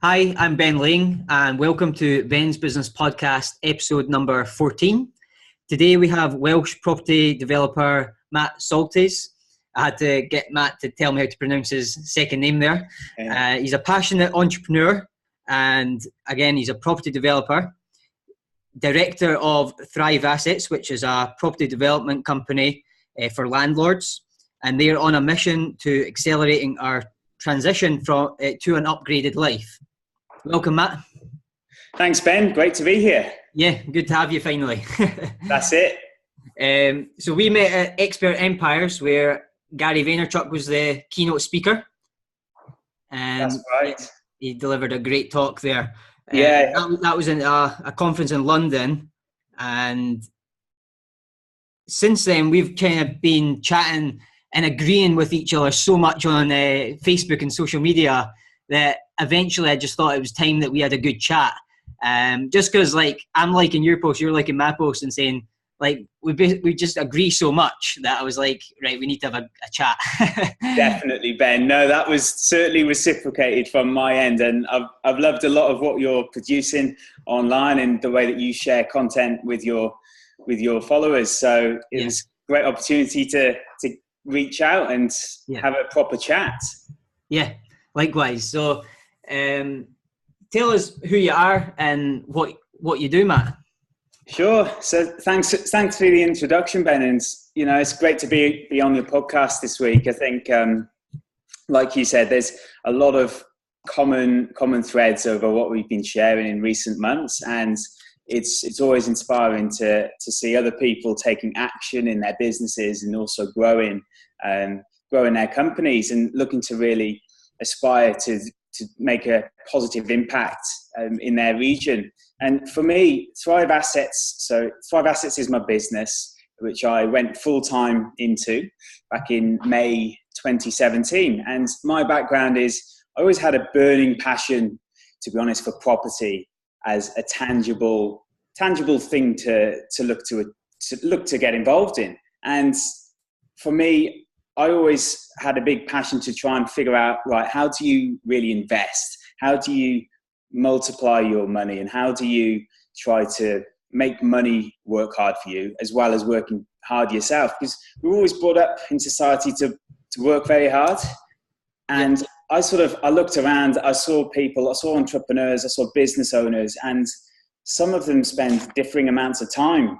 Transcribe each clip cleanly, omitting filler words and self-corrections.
Hi, I'm Ben Laing and welcome to Ben's Business Podcast, episode number 14. Today we have Welsh property developer Matt Soltys. I had to get Matt to tell me how to pronounce his second name there. He's a passionate entrepreneur and again, he's a property developer, director of Thrive Assets, which is a property development company for landlords. And they're on a mission to accelerating our transition to an upgraded life. Welcome, Matt. Thanks, Ben. Great to be here. Yeah, good to have you finally. That's it. So we met at Expert Empires where Gary Vaynerchuk was the keynote speaker. And that's right. He delivered a great talk there. Yeah. That was in a conference in London. And since then, we've kind of been chatting and agreeing with each other so much on Facebook and social media that eventually I just thought it was time that we had a good chat. Just because I'm liking your post, you're liking my post, and saying we just agree so much that I was like, right, we need to have a chat. Definitely, Ben. No, that was certainly reciprocated from my end, and I've loved a lot of what you're producing online and the way that you share content with your followers. So it was a great opportunity to reach out and have a proper chat. Yeah. Likewise. So tell us who you are and what you do, Matt. Sure. So thanks for the introduction, Ben. And, it's great to be on your podcast this week. I think, like you said, there's a lot of common threads over what we've been sharing in recent months. And it's always inspiring to see other people taking action in their businesses and also growing their companies and looking to really aspire to make a positive impact in their region. And for me, Thrive Assets is my business, which I went full-time into back in May 2017. And my background is I always had a burning passion, to be honest, for property as a tangible thing to look to get involved in. And for me, I always had a big passion to try and figure out, right, how do you really invest? How do you multiply your money? And how do you try to make money work hard for you as well as working hard yourself? Because we're always brought up in society to work very hard. And I looked around, I saw people, I saw entrepreneurs, I saw business owners, and some of them spend differing amounts of time,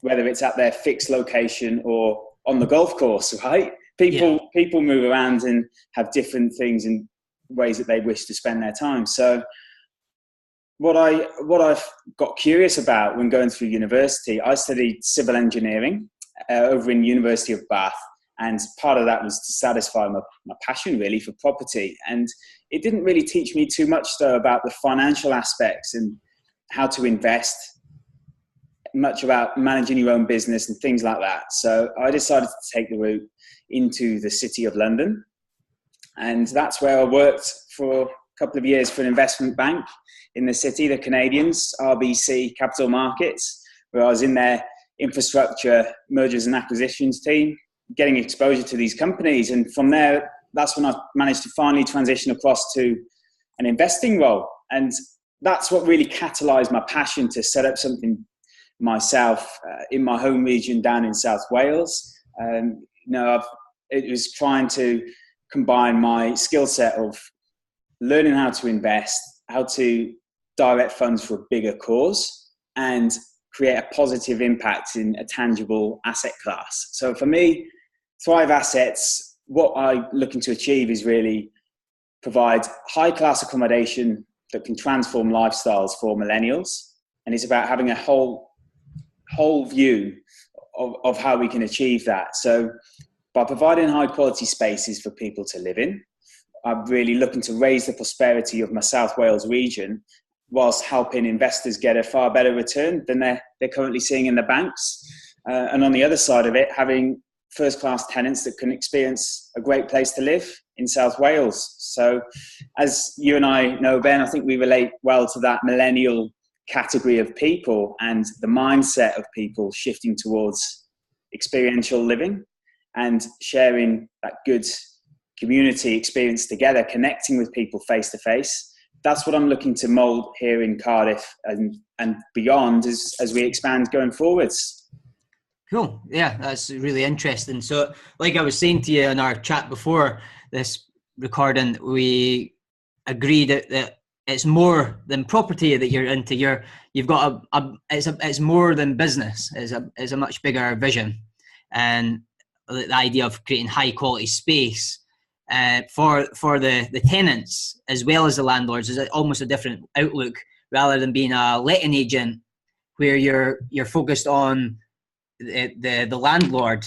whether it's at their fixed location or on the golf course, right? People move around and have different things and ways that they wish to spend their time. So what I've got curious about when going through university, I studied civil engineering over in University of Bath. And part of that was to satisfy my passion really for property. And it didn't really teach me too much though about the financial aspects and how to invest, much about managing your own business and things like that. So I decided to take the route into the City of London. And that's where I worked for a couple of years for an investment bank in the city, the Canadians, RBC Capital Markets, where I was in their infrastructure, mergers and acquisitions team, getting exposure to these companies. And from there, that's when I managed to finally transition across to an investing role. And that's what really catalyzed my passion to set up something myself in my home region down in South Wales. It was trying to combine my skill set of learning how to invest, how to direct funds for a bigger cause, and create a positive impact in a tangible asset class. So for me, Thrive Assets, what I'm looking to achieve is really provide high-class accommodation that can transform lifestyles for millennials. And it's about having a whole view of how we can achieve that. So by providing high quality spaces for people to live in, I'm really looking to raise the prosperity of my South Wales region whilst helping investors get a far better return than they're currently seeing in the banks. And on the other side of it, having first class tenants that can experience a great place to live in South Wales. So as you and I know, Ben, I think we relate well to that millennial category of people and the mindset of people shifting towards experiential living and sharing that good community experience together, connecting with people face to face. That's what I'm looking to mold here in Cardiff and beyond as we expand going forwards. Cool. Yeah, that's really interesting. So like I was saying to you in our chat before this recording, we agreed that it's more than property that you're into. You've got it's more than business. It's a much bigger vision, and the idea of creating high quality space for the tenants as well as the landlords is almost a different outlook, rather than being a letting agent where you're focused on the landlord.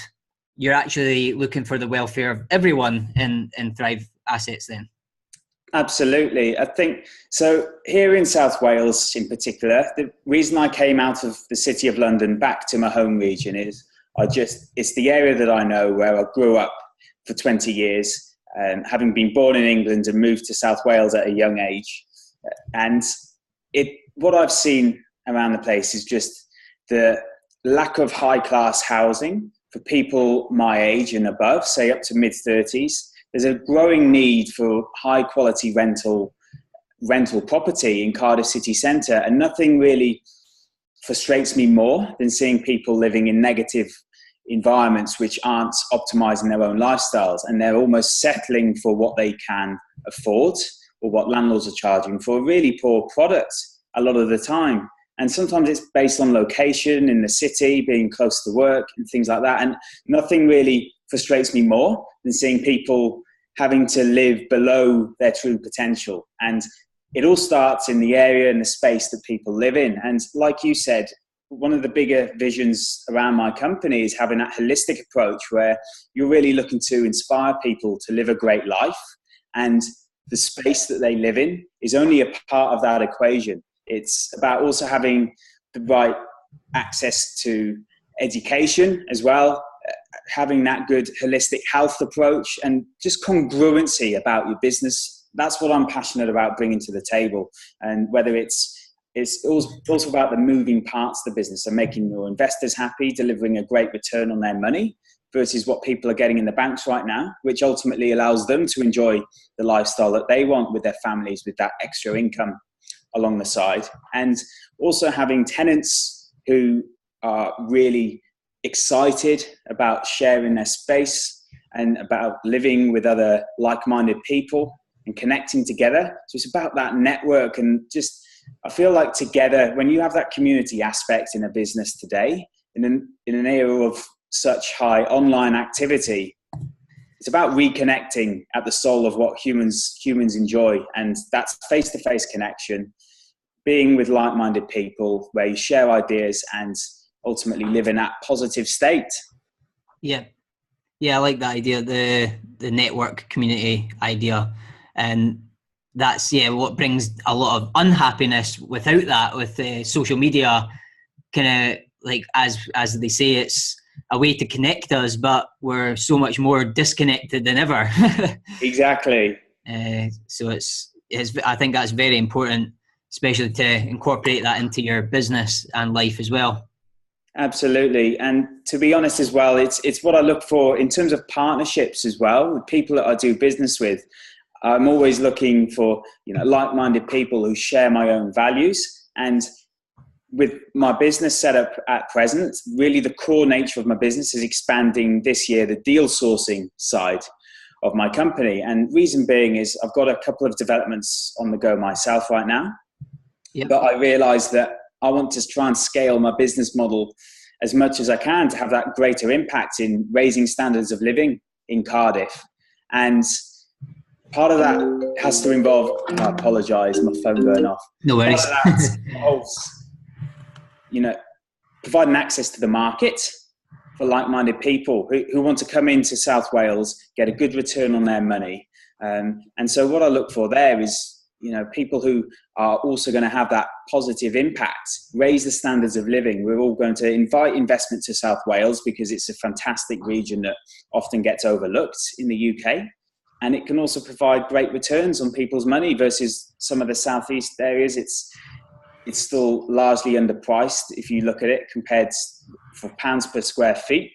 You're actually looking for the welfare of everyone in Thrive Assets then. Absolutely. I think so. Here in South Wales in particular, the reason I came out of the City of London back to my home region is it's the area that I know, where I grew up for 20 years, having been born in England and moved to South Wales at a young age. And what I've seen around the place is just the lack of high class housing for people my age and above, say up to mid 30s. There's a growing need for high quality rental property in Cardiff city centre, and nothing really frustrates me more than seeing people living in negative environments which aren't optimizing their own lifestyles, and they're almost settling for what they can afford or what landlords are charging for a really poor product a lot of the time. And sometimes it's based on location in the city, being close to work and things like that. And nothing really frustrates me more than seeing people having to live below their true potential. And it all starts in the area and the space that people live in. And like you said, one of the bigger visions around my company is having that holistic approach where you're really looking to inspire people to live a great life. And the space that they live in is only a part of that equation. It's about also having the right access to education as well, having that good holistic health approach, and just congruency about your business. That's what I'm passionate about bringing to the table. And whether it's also about the moving parts of the business, so making your investors happy, delivering a great return on their money versus what people are getting in the banks right now, which ultimately allows them to enjoy the lifestyle that they want with their families, with that extra income along the side. And also having tenants who are really excited about sharing their space and about living with other like-minded people and connecting together. So it's about that network, and just, I feel like together, when you have that community aspect in a business today, in an era of such high online activity, it's about reconnecting at the soul of what humans enjoy. And that's face-to-face connection, being with like-minded people where you share ideas and ultimately live in that positive state. Yeah, I like that idea, the network community idea, and that's what brings a lot of unhappiness without that, with social media kind of like, as they say, it's a way to connect us, but we're so much more disconnected than ever. Exactly. So it's I think that's very important, especially to incorporate that into your business and life as well. Absolutely. And to be honest as well, it's what I look for in terms of partnerships as well, with people that I do business with. I'm always looking for, like-minded people who share my own values. And with my business setup at present, really the core nature of my business is expanding this year the deal sourcing side of my company. And reason being is I've got a couple of developments on the go myself right now. Yep. But I realized that I want to try and scale my business model as much as I can to have that greater impact in raising standards of living in Cardiff. And part of that has to involve, I apologise, my phone going off. No worries. Part of that involves, providing access to the market for like-minded people who want to come into South Wales, get a good return on their money. And so what I look for there is, people who are also going to have that positive impact, raise the standards of living. We're all going to invite investment to South Wales because it's a fantastic region that often gets overlooked in the UK. And it can also provide great returns on people's money versus some of the southeast areas. It's still largely underpriced if you look at it compared for pounds per square feet.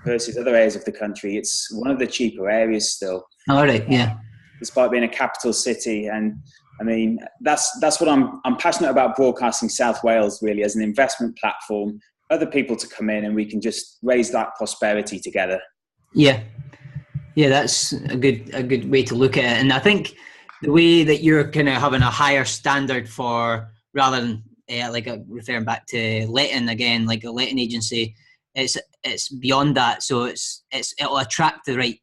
versus other areas of the country, it's one of the cheaper areas still. All right, yeah. Despite being a capital city. And I mean, that's what I'm passionate about, broadcasting South Wales really as an investment platform, other people to come in and we can just raise that prosperity together. Yeah. Yeah, that's a good way to look at it. And I think the way that you're kind of having a higher standard for, rather than referring back to letting again, like a letting agency, it's beyond that. So it'll attract the right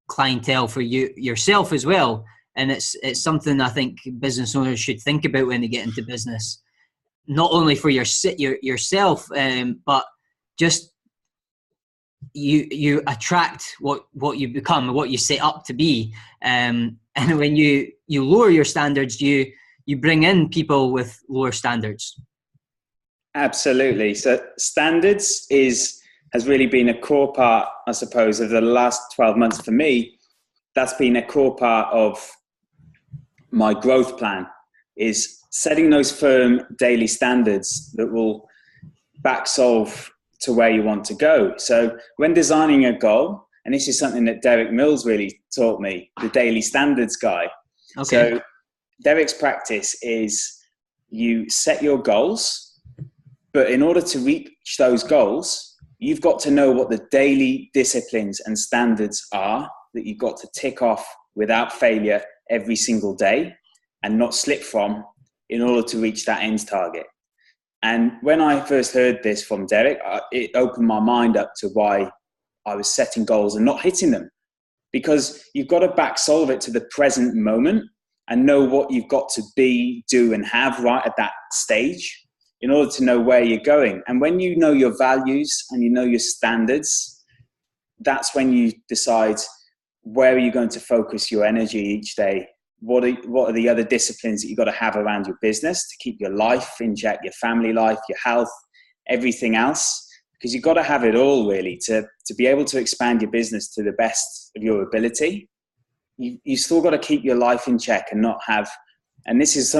clientele for yourself as well. And it's something I think business owners should think about when they get into business, not only for yourself, but just you attract what you become, what you set up to be. And when you lower your standards, you bring in people with lower standards. Absolutely. So standards has really been a core part, I suppose, of the last 12 months for me. That's been a core part of my growth plan, is setting those firm daily standards that will back solve to where you want to go. So when designing a goal, and this is something that Derek Mills really taught me, the daily standards guy. Okay. So Derek's practice is you set your goals, but in order to reach those goals, you've got to know what the daily disciplines and standards are that you've got to tick off without failure every single day and not slip from in order to reach that end target. And when I first heard this from Derek, it opened my mind up to why I was setting goals and not hitting them. Because you've got to back solve it to the present moment and know what you've got to be, do, and have right at that stage in order to know where you're going. And when you know your values and you know your standards, that's when you decide where are you going to focus your energy each day. What are the other disciplines that you've got to have around your business to keep your life in check, your family life, your health, everything else? Because you've got to have it all really to be able to expand your business to the best of your ability. You still got to keep your life in check and not have, and this is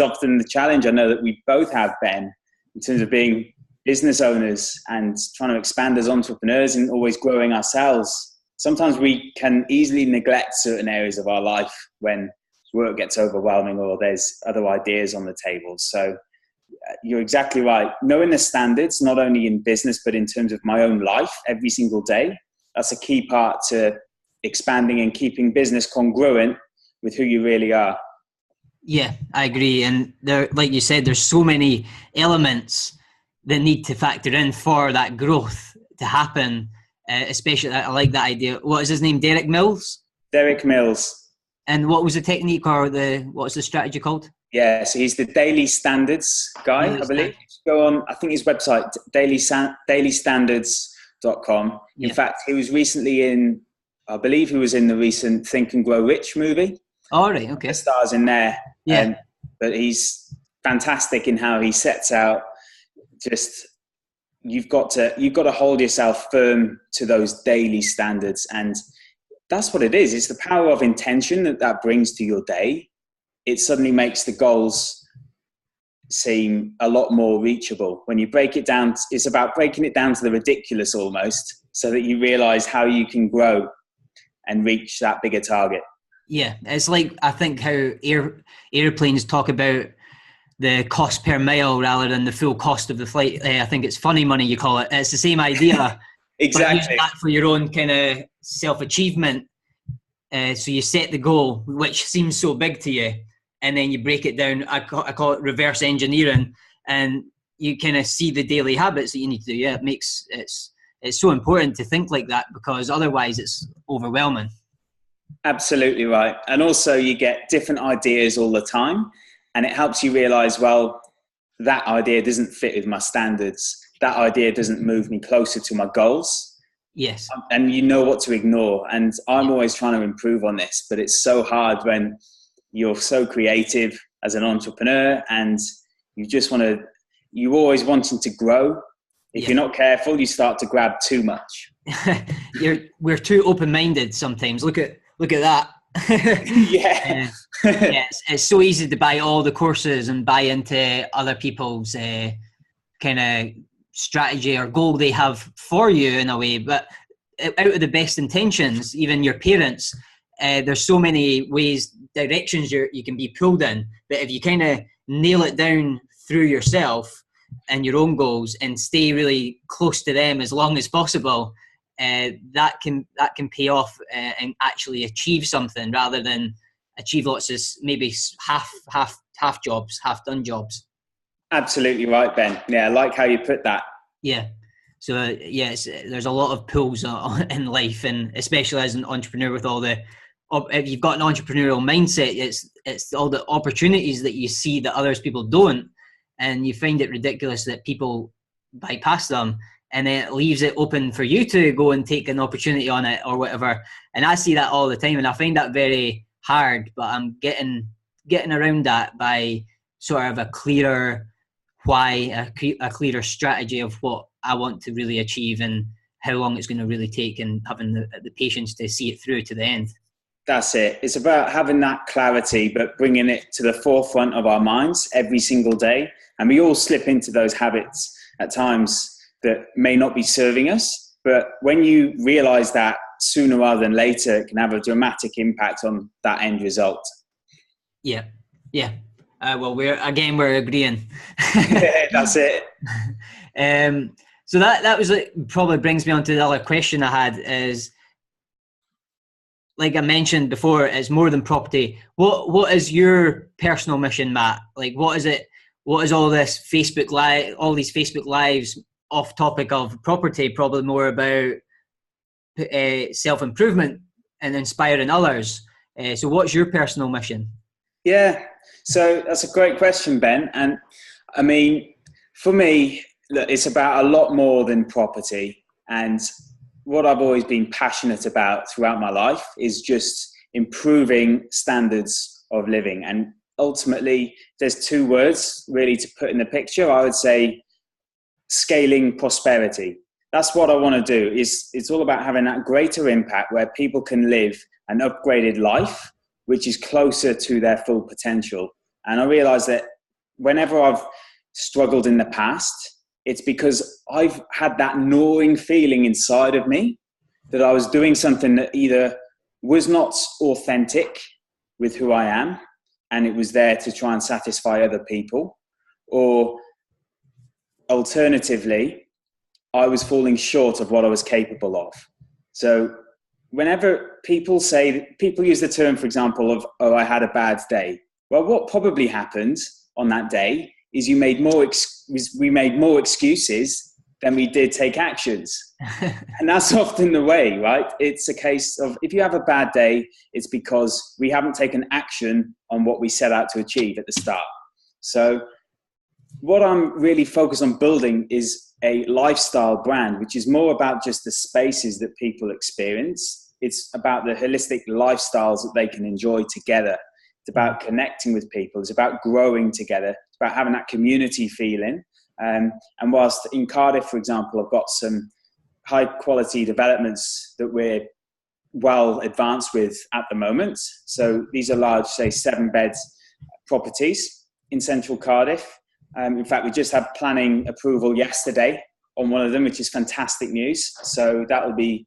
often the challenge I know that we both have, Ben, in terms of being business owners and trying to expand as entrepreneurs and always growing ourselves. Sometimes we can easily neglect certain areas of our life when work gets overwhelming or there's other ideas on the table. So you're exactly right. Knowing the standards, not only in business, but in terms of my own life every single day, that's a key part to expanding and keeping business congruent with who you really are. Yeah, I agree. And there, like you said, there's so many elements that need to factor in for that growth to happen. Especially, I like that idea. What is his name? Derek Mills? Derek Mills. And what was the technique or what was the strategy called? Yeah, so he's the daily standards guy, I believe. Go on, I think his website, dailystandards.com. In fact, he was recently in, I believe he was in the recent Think and Grow Rich movie. All right, okay. The stars in there. Yeah. But he's fantastic in how he sets out just... You've got to hold yourself firm to those daily standards. And that's what it is. It's the power of intention that brings to your day. It suddenly makes the goals seem a lot more reachable. When you break it down, it's about breaking it down to the ridiculous almost, so that you realize how you can grow and reach that bigger target. Yeah. It's like, I think how airplanes talk about the cost per mile rather than the full cost of the flight. I think it's funny money, you call it. It's the same idea. Exactly. But use that for your own kind of self-achievement. So you set the goal, which seems so big to you, and then you break it down. I call it reverse engineering, and you kind of see the daily habits that you need to do. Yeah, it's so important to think like that, because otherwise it's overwhelming. Absolutely right. And also you get different ideas all the time. And it helps you realize, well, that idea doesn't fit with my standards. That idea doesn't move me closer to my goals. Yes. And you know what to ignore. And I'm always trying to improve on this, but it's so hard when you're so creative as an entrepreneur and you're always wanting to grow. If you're not careful, you start to grab too much. We're too open-minded sometimes. Look at that. Yeah. It's so easy to buy all the courses and buy into other people's kind of strategy or goal they have for you in a way, but out of the best intentions, even your parents, there's so many directions you can be pulled in, but if you kind of nail it down through yourself and your own goals and stay really close to them as long as possible, that can pay off and actually achieve something rather than achieve lots of maybe half jobs, half done jobs. Absolutely right, Ben. Yeah, I like how you put that. Yeah. So there's a lot of pulls in life, and especially as an entrepreneur with all if you've got an entrepreneurial mindset, it's all the opportunities that you see that people don't, and you find it ridiculous that people bypass them, and then it leaves it open for you to go and take an opportunity on it or whatever. And I see that all the time, and I find that very hard, but I'm getting around that by sort of a clearer why, a clearer strategy of what I want to really achieve and how long it's going to really take, and having the patience to see it through to the end. That's it. It's about having that clarity, but bringing it to the forefront of our minds every single day. And we all slip into those habits at times that may not be serving us. But when you realize that sooner rather than later, it can have a dramatic impact on that end result. Yeah. Yeah. Well, we're agreeing. Yeah, that's it. So that was probably brings me on to the other question I had is, like I mentioned before, it's more than property. What is your personal mission, Matt? Like, what is it? What is all this Facebook Live, all these Facebook Lives off topic of property, probably more about self-improvement and inspiring others. So what's your personal mission? Yeah, so that's a great question, Ben. And I mean, for me, it's about a lot more than property. And what I've always been passionate about throughout my life is just improving standards of living. And ultimately, there's two words really to put in the picture. I would say scaling prosperity. That's what I want to do. It's all about having that greater impact where people can live an upgraded life, which is closer to their full potential. And I realize that whenever I've struggled in the past, it's because I've had that gnawing feeling inside of me that I was doing something that either was not authentic with who I am, and it was there to try and satisfy other people, or alternatively, I was falling short of what I was capable of. So whenever people use the term, for example, of, oh, I had a bad day. Well, what probably happened on that day is we made more excuses than we did take actions. And that's often the way, right? It's a case of, if you have a bad day, it's because we haven't taken action on what we set out to achieve at the start. So what I'm really focused on building is a lifestyle brand, which is more about just the spaces that people experience. It's about the holistic lifestyles that they can enjoy together. It's about connecting with people. It's about growing together. It's about having that community feeling. And whilst in Cardiff, for example, I've got some high quality developments that we're well advanced with at the moment. So these are large, say 7-bed properties in central Cardiff. In fact, we just had planning approval yesterday on one of them, which is fantastic news. So that will be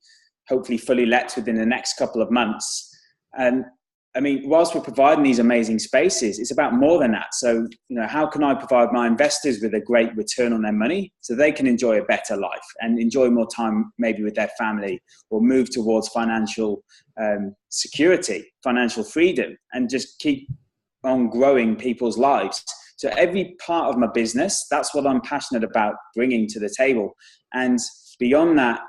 hopefully fully let within the next couple of months. And I mean, whilst we're providing these amazing spaces, it's about more than that. So, how can I provide my investors with a great return on their money so they can enjoy a better life and enjoy more time maybe with their family, or move towards financial security, financial freedom, and just keep on growing people's lives. So every part of my business, that's what I'm passionate about bringing to the table. And beyond that,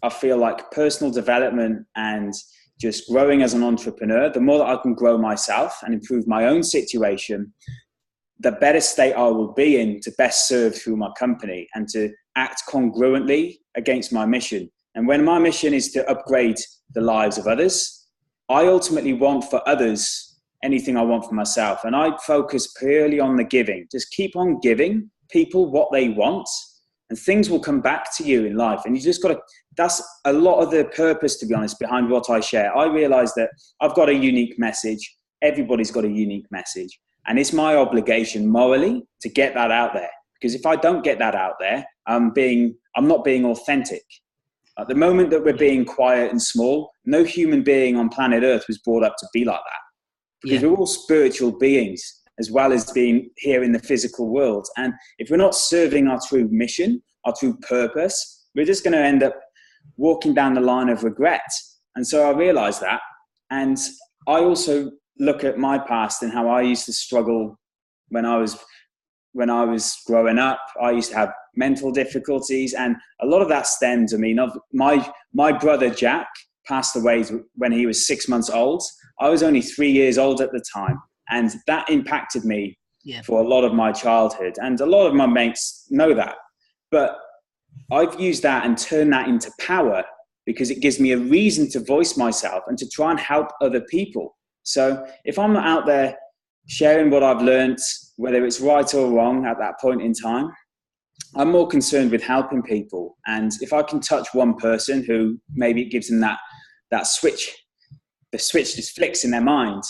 I feel like personal development and just growing as an entrepreneur, the more that I can grow myself and improve my own situation, the better state I will be in to best serve through my company and to act congruently against my mission. And when my mission is to upgrade the lives of others, I ultimately want for others anything I want for myself. And I focus purely on the giving. Just keep on giving people what they want, and things will come back to you in life. And you just got to, that's a lot of the purpose, to be honest, behind what I share. I realize that I've got a unique message. Everybody's got a unique message. And it's my obligation morally to get that out there. Because if I don't get that out there, I'm not being authentic. At the moment that we're being quiet and small, no human being on planet Earth was brought up to be like that, because we're all spiritual beings as well as being here in the physical world. And if we're not serving our true mission, our true purpose, we're just going to end up walking down the line of regret. And so I realized that. And I also look at my past and how I used to struggle when I was growing up. I used to have mental difficulties, and a lot of that stems, of my brother Jack passed away when he was 6 months old. I was only 3 years old at the time, and that impacted me for a lot of my childhood. And a lot of my mates know that, but I've used that and turned that into power, because it gives me a reason to voice myself and to try and help other people. So if I'm not out there sharing what I've learned, whether it's right or wrong at that point in time, I'm more concerned with helping people. And if I can touch one person who maybe it gives them that switch, the switch just flicks in their mind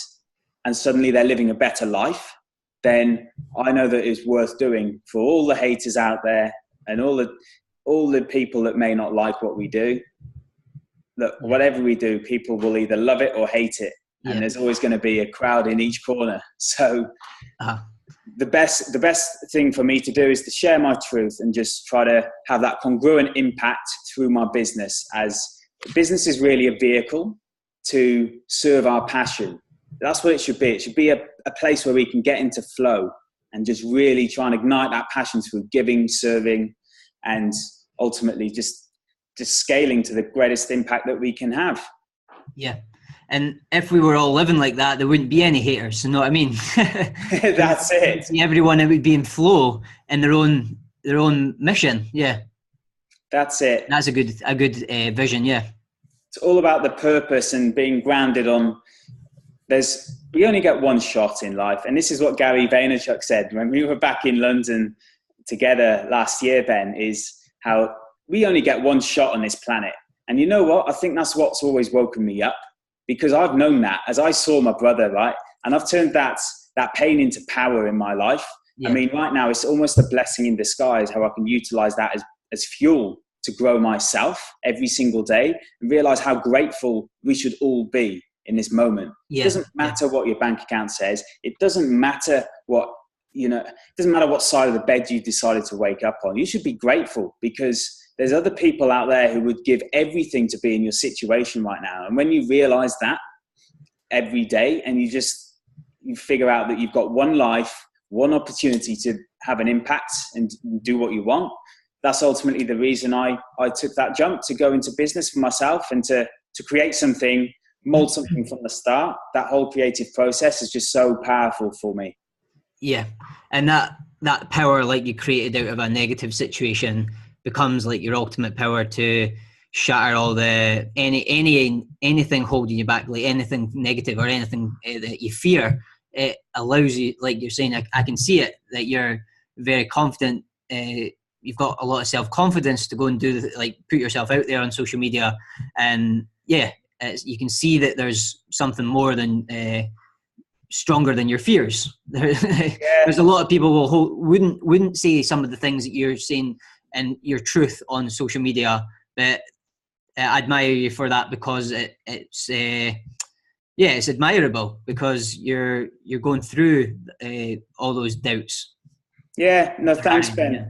and suddenly they're living a better life, then I know that it's worth doing for all the haters out there and all the people that may not like what we do. Look, whatever we do, people will either love it or hate it. And there's always going to be a crowd in each corner. So the best thing for me to do is to share my truth and just try to have that congruent impact through my business, as business is really a vehicle to serve our passion. That's what it should be. It should be a place where we can get into flow and just really try and ignite that passion through giving, serving, and ultimately just scaling to the greatest impact that we can have. Yeah. And if we were all living like that, there wouldn't be any haters. You know what I mean? That's it. Everyone would be in flow in their own mission. Yeah. That's it. That's a good vision. Yeah. It's all about the purpose and being grounded on. We only get one shot in life, and this is what Gary Vaynerchuk said when we were back in London together last year. Ben, is how we only get one shot on this planet, and you know what? I think that's what's always woken me up. Because I've known that as I saw my brother, right? And I've turned that pain into power in my life. Yeah. Right now it's almost a blessing in disguise how I can utilize that as fuel to grow myself every single day and realize how grateful we should all be in this moment. Yeah. It doesn't matter what your bank account says. It doesn't matter what, it doesn't matter what side of the bed you decided to wake up on. You should be grateful, because there's other people out there who would give everything to be in your situation right now. And when you realize that every day and you figure out that you've got one life, one opportunity to have an impact and do what you want, that's ultimately the reason I took that jump to go into business for myself and to create something, mold something from the start. That whole creative process is just so powerful for me. Yeah. And that power, like you created out of a negative situation, becomes like your ultimate power to shatter all the anything holding you back, like anything negative or anything that you fear. It allows you, like you're saying, I can see it, that you're very confident. You've got a lot of self-confidence to go and put yourself out there on social media, and you can see that there's something more than stronger than your fears. There's a lot of people who wouldn't say some of the things that you're saying and your truth on social media, but I admire you for that, because it's admirable, because you're going through all those doubts. Yeah, no, thanks, Ben. Yeah.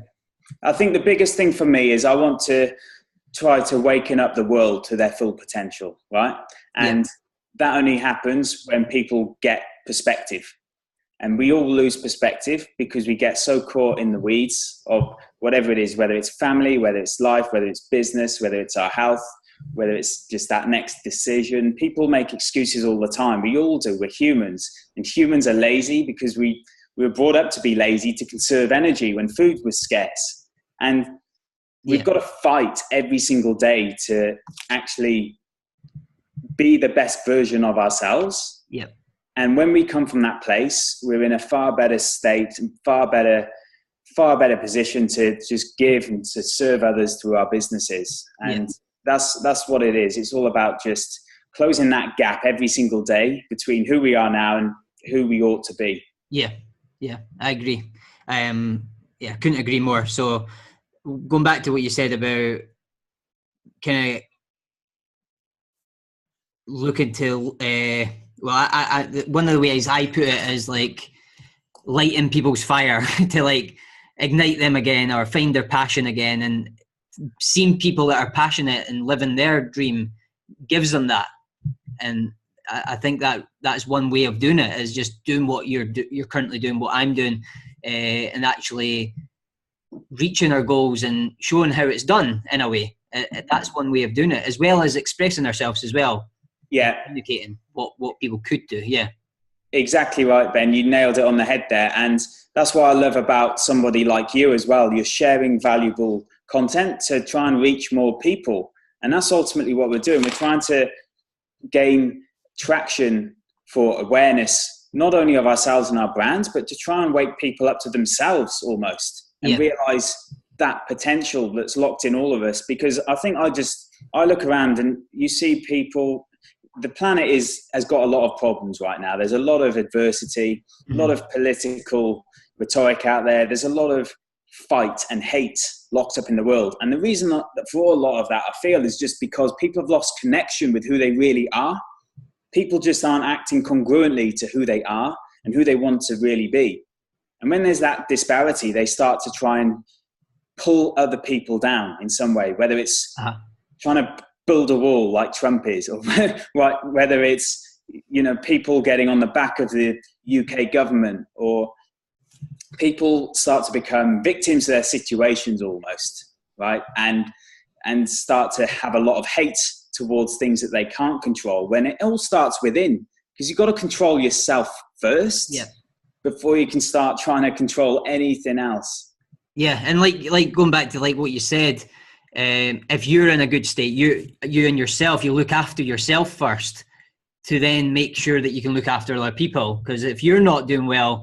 I think the biggest thing for me is I want to try to waken up the world to their full potential, right? And that only happens when people get perspective. And we all lose perspective because we get so caught in the weeds of whatever it is, whether it's family, whether it's life, whether it's business, whether it's our health, whether it's just that next decision. People make excuses all the time. We all do. We're humans. And humans are lazy because we were brought up to be lazy, to conserve energy when food was scarce. And we've got to fight every single day to actually be the best version of ourselves. Yeah. And when we come from that place, we're in a far better state and far better position to just give and to serve others through our businesses. And that's what it is. It's all about just closing that gap every single day between who we are now and who we ought to be. Yeah, I agree. Couldn't agree more. So going back to what you said about kind of looking to, one of the ways I put it is like lighting people's fire to like ignite them again or find their passion again, and seeing people that are passionate and living their dream gives them that. And I think that's one way of doing it, is just doing what you're currently doing, what I'm doing, and actually reaching our goals and showing how it's done in a way. That's one way of doing it, as well as expressing ourselves as well. Yeah. Communicating what people could do. Yeah. Exactly right, Ben. You nailed it on the head there. And that's what I love about somebody like you as well. You're sharing valuable content to try and reach more people. And that's ultimately what we're doing. We're trying to gain traction for awareness, not only of ourselves and our brands, but to try and wake people up to themselves almost, and realize that potential that's locked in all of us. Because I think I look around and you see people, the planet has got a lot of problems right now. There's a lot of adversity, a lot of political rhetoric out there. There's a lot of fight and hate locked up in the world. And the reason that for a lot of that, I feel, is just because people have lost connection with who they really are. People just aren't acting congruently to who they are and who they want to really be. And when there's that disparity, they start to try and pull other people down in some way, whether it's trying to build a wall like Trump is, or whether it's, people getting on the back of the UK government, or people start to become victims of their situations almost, right? And start to have a lot of hate towards things that they can't control, when it all starts within, because you've got to control yourself first before you can start trying to control anything else. Yeah. And like going back to like what you said, if you're in a good state, you and yourself, you look after yourself first to then make sure that you can look after other people. Because if you're not doing well,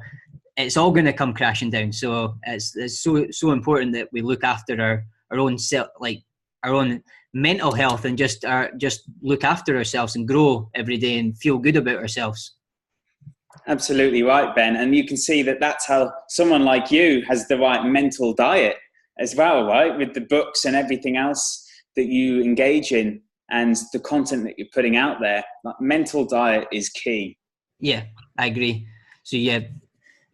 it's all going to come crashing down. So it's so important that we look after our own self, like our own mental health, and just look after ourselves and grow every day and feel good about ourselves. Absolutely right, Ben. And you can see that that's how someone like you has the right mental diet as well, right? With the books and everything else that you engage in and the content that you're putting out there. Like, mental diet is key. Yeah, I agree. So yeah,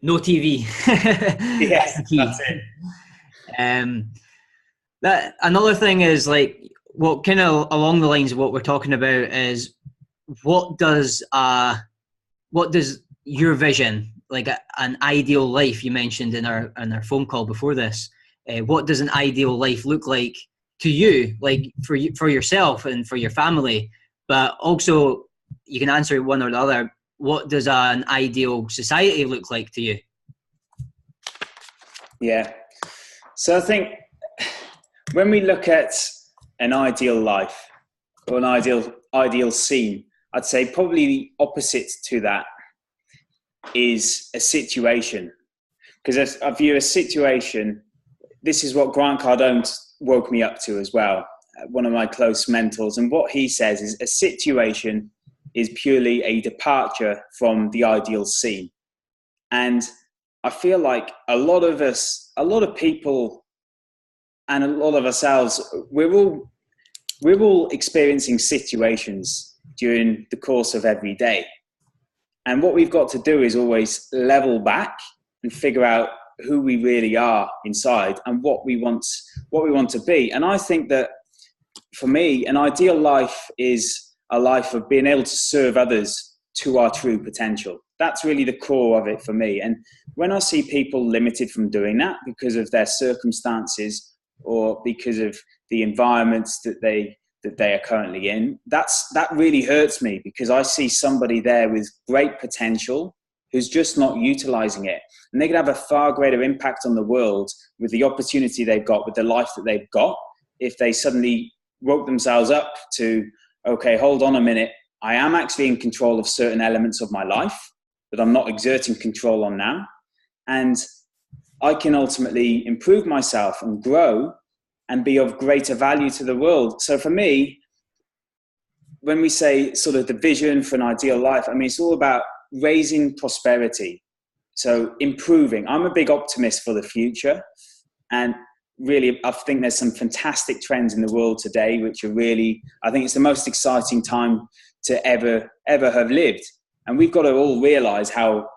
no TV. Yes, that's it. That another thing is like, what kind of along the lines of what we're talking about is, what does your vision, like an ideal life, you mentioned in our phone call before this, what does an ideal life look like to you, like for yourself and for your family? But also, you can answer one or the other. What does an ideal society look like to you? Yeah. So I think when we look at an ideal life or an ideal scene, I'd say probably the opposite to that is a situation. Because I view a situation, this is what Grant Cardone woke me up to as well, one of my close mentors. And what he says is, a situation is purely a departure from the ideal scene. And I feel like a lot of people and a lot of ourselves, we're all experiencing situations during the course of every day. And what we've got to do is always level back and figure out who we really are inside and what we want to be. And I think that for me, an ideal life is a life of being able to serve others to our true potential. That's really the core of it for me. And when I see people limited from doing that because of their circumstances or because of the environments that they are currently in, that really hurts me, because I see somebody there with great potential who's just not utilizing it. And they could have a far greater impact on the world with the opportunity they've got, with the life that they've got, if they suddenly woke themselves up to, okay, hold on a minute, I am actually in control of certain elements of my life that I'm not exerting control on now. And I can ultimately improve myself and grow and be of greater value to the world. So for me, when we say sort of the vision for an ideal life, I mean, it's all about raising prosperity. So improving. I'm a big optimist for the future. And really, I think there's some fantastic trends in the world today, which are really, I think it's the most exciting time to ever have lived. And we've got to all realize how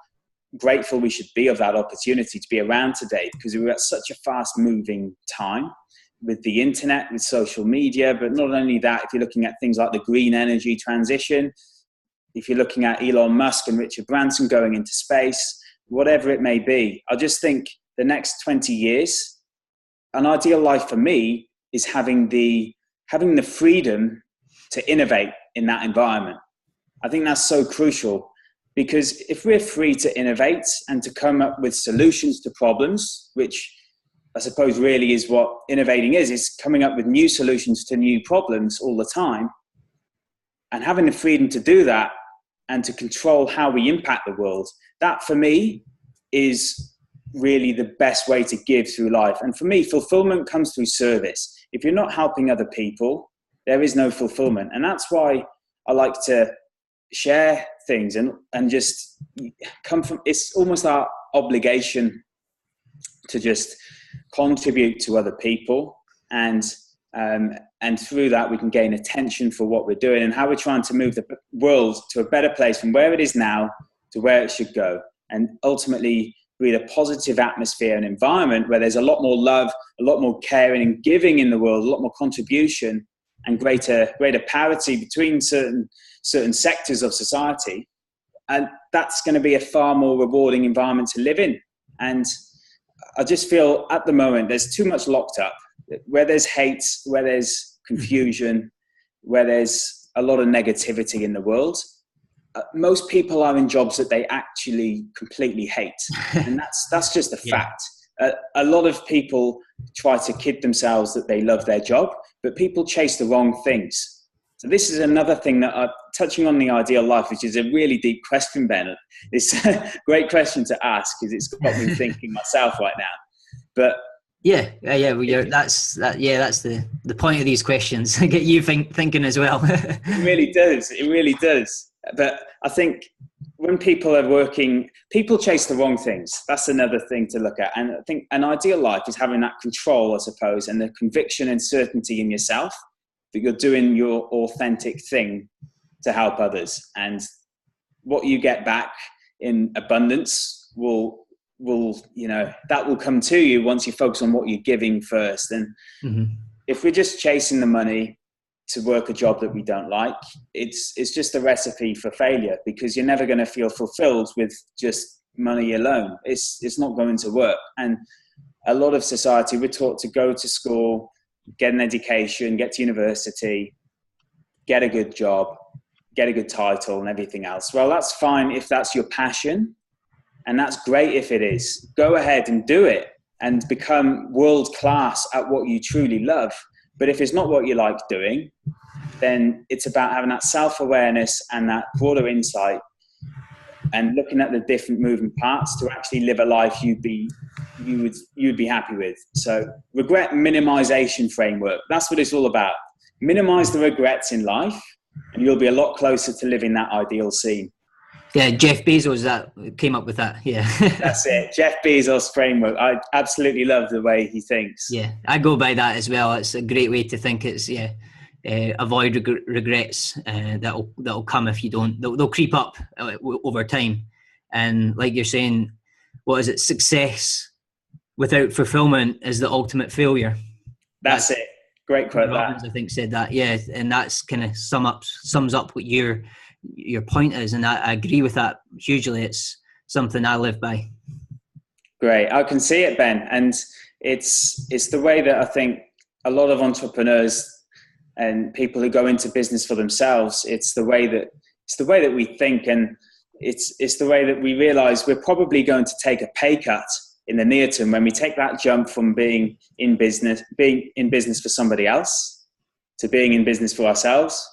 grateful we should be of that opportunity to be around today, because we're at such a fast moving time with the internet, with social media. But not only that, if you're looking at things like the green energy transition, if you're looking at Elon Musk and Richard Branson going into space, whatever it may be, I just think the next 20 years, an ideal life for me is having the freedom to innovate in that environment. I think that's so crucial, because if we're free to innovate and to come up with solutions to problems, which I suppose really is what innovating is coming up with new solutions to new problems all the time, and having the freedom to do that and to control how we impact the world, that for me is really the best way to give through life. And for me, fulfillment comes through service. If you're not helping other people, there is no fulfillment. And that's why I like to share things and just come from, it's almost our obligation to just contribute to other people, and through that we can gain attention for what we're doing and how we're trying to move the world to a better place from where it is now to where it should go, and ultimately create a positive atmosphere and environment where there's a lot more love, a lot more caring and giving in the world, a lot more contribution and greater parity between certain sectors of society. And that's going to be a far more rewarding environment to live in. And I just feel at the moment there's too much locked up, where there's hate, where there's confusion, where there's a lot of negativity in the world. Most people are in jobs that they actually completely hate. And that's just a fact. A lot of people try to kid themselves that they love their job, but people chase the wrong things. So this is another thing that I'm touching on, the ideal life, which is a really deep question, Ben. It's a great question to ask because it's got me thinking myself right now. But well, that's the point of these questions. Get you thinking as well. It really does. But I think when people are working, people chase the wrong things. That's another thing to look at. And I think an ideal life is having that control, I suppose, and the conviction and certainty in yourself that you're doing your authentic thing to help others. And what you get back in abundance will that will come to you once you focus on what you're giving first. And if we're just chasing the money to work a job that we don't like, it's just a recipe for failure, because you're never going to feel fulfilled with just money alone. It's not going to work. And a lot of society, we're taught to go to school, get an education, get to university, get a good job, get a good title and everything else. Well, that's fine if that's your passion, and that's great if it is. Go ahead and do it and become world class at what you truly love. But if it's not what you like doing, then it's about having that self-awareness and that broader insight and looking at the different moving parts to actually live a life you'd be happy with. So regret minimization framework, that's what it's all about. Minimize the regrets in life and you'll be a lot closer to living that ideal scene. Yeah, Jeff Bezos that came up with that. Yeah. That's it. Jeff Bezos framework. I absolutely love the way he thinks. Yeah, I go by that as well. It's a great way to think. It's avoid regrets that'll come if you don't. They'll creep up over time. And like you're saying, what is it? Success without fulfillment is the ultimate failure. That's it. Great quote. Robbins, I think, said that. Yeah, and that's kind of sums up what your point is, and I agree with that hugely. It's something I live by. Great. I can see it, Ben. And it's the way that I think a lot of entrepreneurs and people who go into business for themselves, it's the way that we think, and it's the way that we realize we're probably going to take a pay cut in the near term when we take that jump from being in business for somebody else to being in business for ourselves.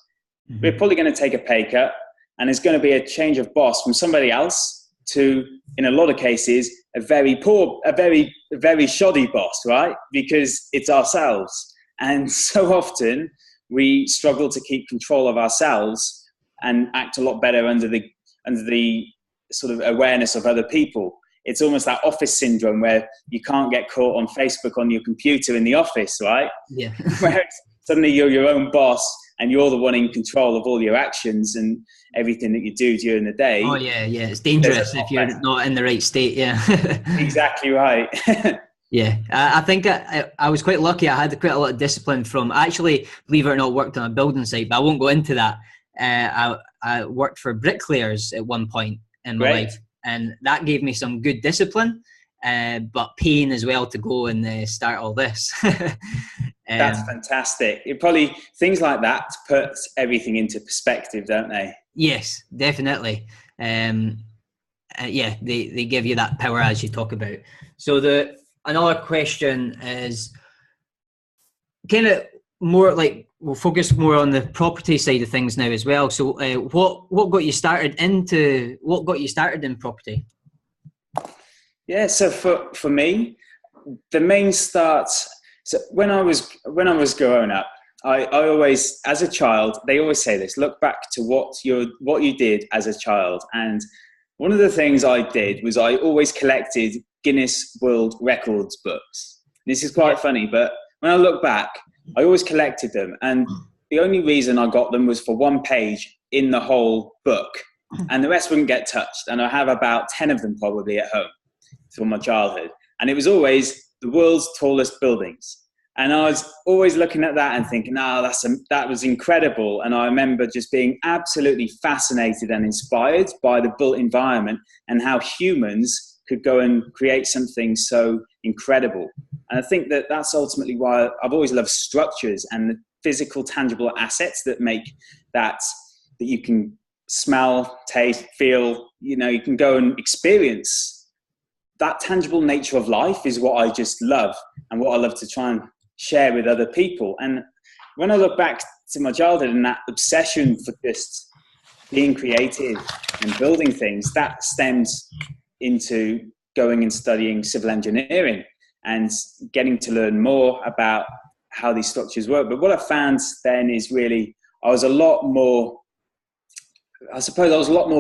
Mm-hmm. We're probably going to take a pay cut, and it's going to be a change of boss from somebody else to, in a lot of cases, a very shoddy boss, right? Because it's ourselves. And so often we struggle to keep control of ourselves and act a lot better under the sort of awareness of other people. it's almost that office syndrome where you can't get caught on Facebook on your computer in the office, right? Yeah. Where suddenly you're your own boss and you're the one in control of all your actions and everything that you do during the day. Oh yeah, it's dangerous if you're not in the right state. Yeah. Exactly right. Yeah, I think I was quite lucky. I had quite a lot of discipline from, actually, believe it or not, worked on a building site, but I won't go into that. I worked for bricklayers at one point in my life, and that gave me some good discipline, but pain as well to go and start all this. That's fantastic. It probably, things like that put everything into perspective, don't they? Yes, definitely. They give you that power as you talk about. So another question is kind of more like, we'll focus more on the property side of things now as well. So what got you started in property? Yeah, so for me, the main start, so when I was growing up, I always, as a child, they always say this, look back to what you did as a child. And one of the things I did was I always collected Guinness World Records books. This is quite funny, but when I look back, I always collected them. And the only reason I got them was for one page in the whole book, and the rest wouldn't get touched. And I have about 10 of them probably at home from my childhood. And it was always the world's tallest buildings. And I was always looking at that and thinking, that was incredible. And I remember just being absolutely fascinated and inspired by the built environment and how humans could go and create something so incredible. And I think that that's ultimately why I've always loved structures and the physical, tangible assets that make that you can smell, taste, feel, you can go and experience. That tangible nature of life is what I just love and what I love to try and share with other people. And when I look back to my childhood and that obsession for just being creative and building things, that stems into going and studying civil engineering and getting to learn more about how these structures work. But what I found then is really, I was a lot more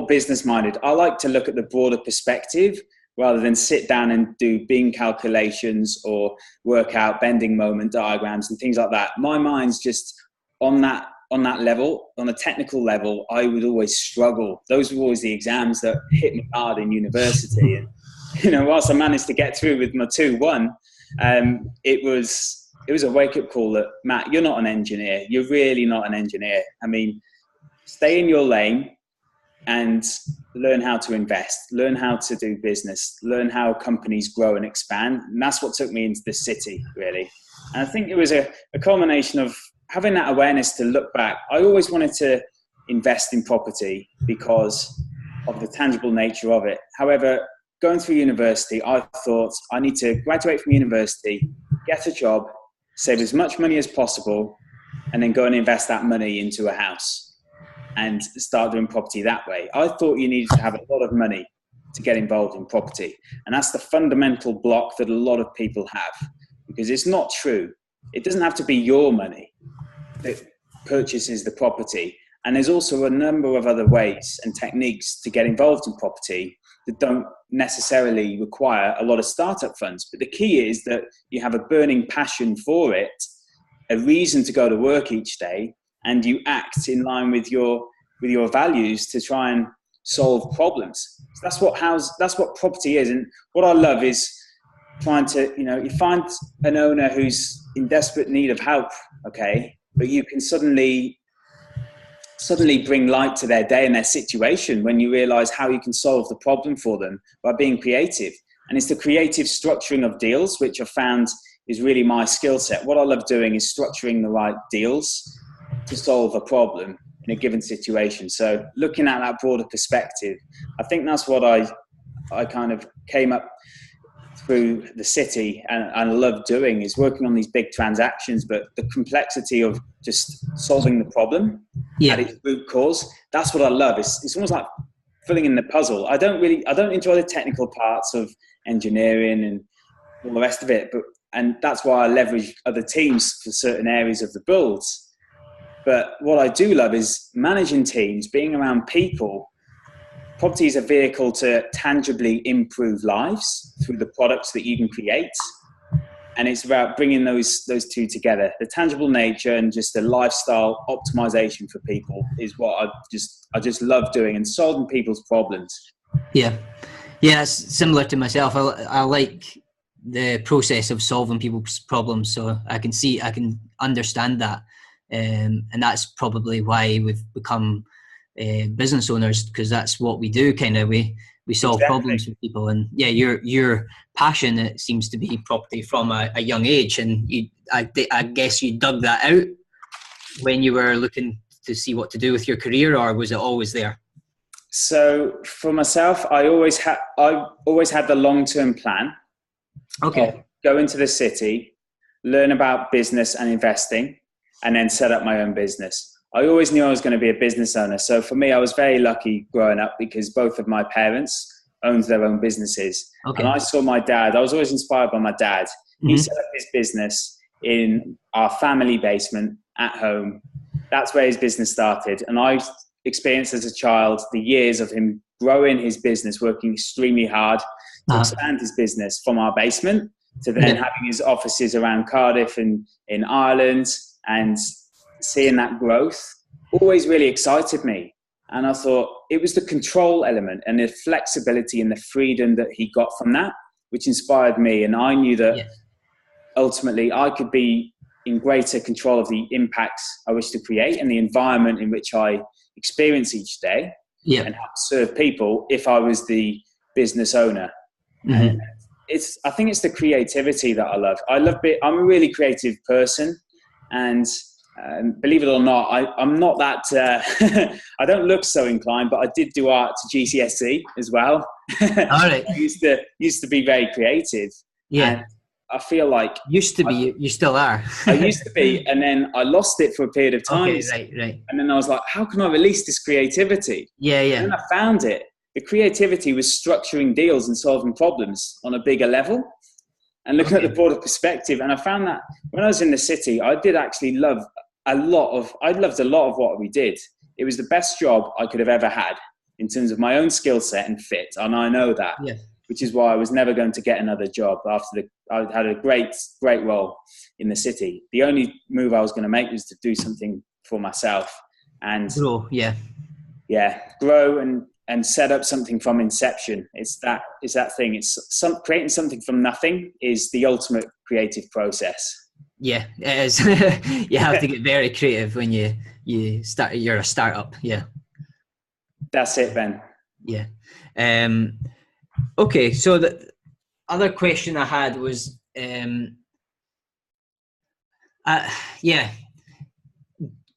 business minded. I like to look at the broader perspective rather than sit down and do beam calculations or work out bending moment diagrams and things like that. My mind's just on that level, on a technical level. I would always struggle. Those were always the exams that hit me hard in university. And, whilst I managed to get through with my 2-1, it was a wake-up call that, Matt, you're not an engineer. You're really not an engineer. I mean, stay in your lane and learn how to invest, learn how to do business, learn how companies grow and expand. And that's what took me into the city, really. And I think it was a culmination of having that awareness to look back. I always wanted to invest in property because of the tangible nature of it. However, going through university, I thought I need to graduate from university, get a job, save as much money as possible, and then go and invest that money into a house and start doing property that way. I thought you needed to have a lot of money to get involved in property. And that's the fundamental block that a lot of people have, because it's not true. It doesn't have to be your money that purchases the property. And there's also a number of other ways and techniques to get involved in property that don't necessarily require a lot of startup funds. But the key is that you have a burning passion for it, a reason to go to work each day, and you act in line with your values to try and solve problems. So that's what property is. And what I love is trying to, you find an owner who's in desperate need of help, okay, but you can suddenly bring light to their day and their situation when you realize how you can solve the problem for them by being creative. And it's the creative structuring of deals, which I found is really my skill set. What I love doing is structuring the right deals to solve a problem in a given situation. So looking at that broader perspective, I think that's what I kind of came up through the city and love doing, is working on these big transactions, but the complexity of just solving the problem at its root cause. That's what I love. It's almost like filling in the puzzle. I don't enjoy the technical parts of engineering and all the rest of it, and that's why I leverage other teams for certain areas of the builds. But what I do love is managing teams, being around people property is a vehicle to tangibly improve lives through the products that you can create. And it's about bringing those two together. The tangible nature and just the lifestyle optimization for people is what I just love doing, and solving people's problems. Yeah. Yeah, it's similar to myself. I like the process of solving people's problems, so I can understand that. And that's probably why we've become business owners, because that's what we do. Kind of, we solve problems for people. And yeah, your passion, it seems to be property from a young age, and I guess you dug that out when you were looking to see what to do with your career, or was it always there? So for myself, I always had the long-term plan. Okay. Go into the city, learn about business and investing, and then set up my own business. I always knew I was going to be a business owner. So for me, I was very lucky growing up because both of my parents owned their own businesses. Okay. And I saw my dad. I was always inspired by my dad. He set up his business in our family basement at home. That's where his business started. And I experienced as a child the years of him growing his business, working extremely hard to expand his business from our basement to then having his offices around Cardiff and in Ireland, and seeing that growth always really excited me. And I thought it was the control element and the flexibility and the freedom that he got from that, which inspired me. And I knew that ultimately I could be in greater control of the impacts I wish to create and the environment in which I experience each day, and help serve people if I was the business owner. And I think it's the creativity that I love. I'm a really creative person, and believe it or not, I'm not that, I don't look so inclined, but I did do art to GCSE as well. All right. I used to be very creative. Yeah. And I feel like used to be, you still are. I used to be, and then I lost it for a period of time. Okay, right. And then I was like, how can I release this creativity? Yeah. And then I found it. The creativity was structuring deals and solving problems on a bigger level and looking at the broader perspective. And I found that when I was in the city, I did actually love I loved a lot of what we did. It was the best job I could have ever had in terms of my own skill set and fit. And I know that, which is why I was never going to get another job after I had a great role in the city. The only move I was going to make was to do something for myself and grow and set up something from inception. It's that thing. Creating something from nothing is the ultimate creative process. Yeah, it is. You have to get very creative when you're a startup. Yeah. That's it, Ben. Yeah. Okay. So the other question I had was,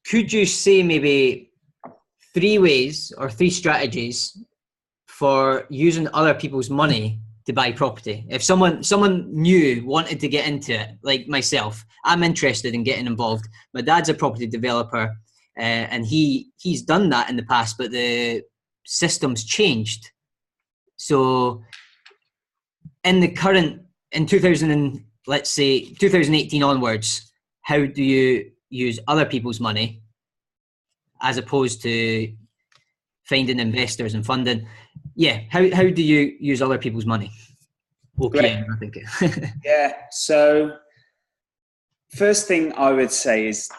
could you say maybe 3 ways or 3 strategies for using other people's money to buy property? If someone new wanted to get into it, like myself, I'm interested in getting involved. My dad's a property developer, and he's done that in the past, but the system's changed. So in 2018 onwards, how do you use other people's money as opposed to finding investors and funding? Yeah, how do you use other people's money? Okay, I think. So first thing I would say is,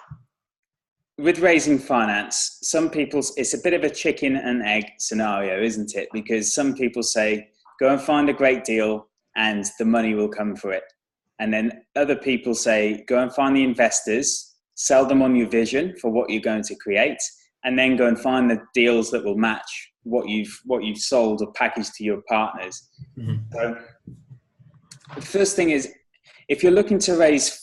with raising finance, it's a bit of a chicken and egg scenario, isn't it? Because some people say, go and find a great deal and the money will come for it. And then other people say, go and find the investors, sell them on your vision for what you're going to create, and then go and find the deals that will match what you've sold or packaged to your partners. So the first thing is, if you're looking to raise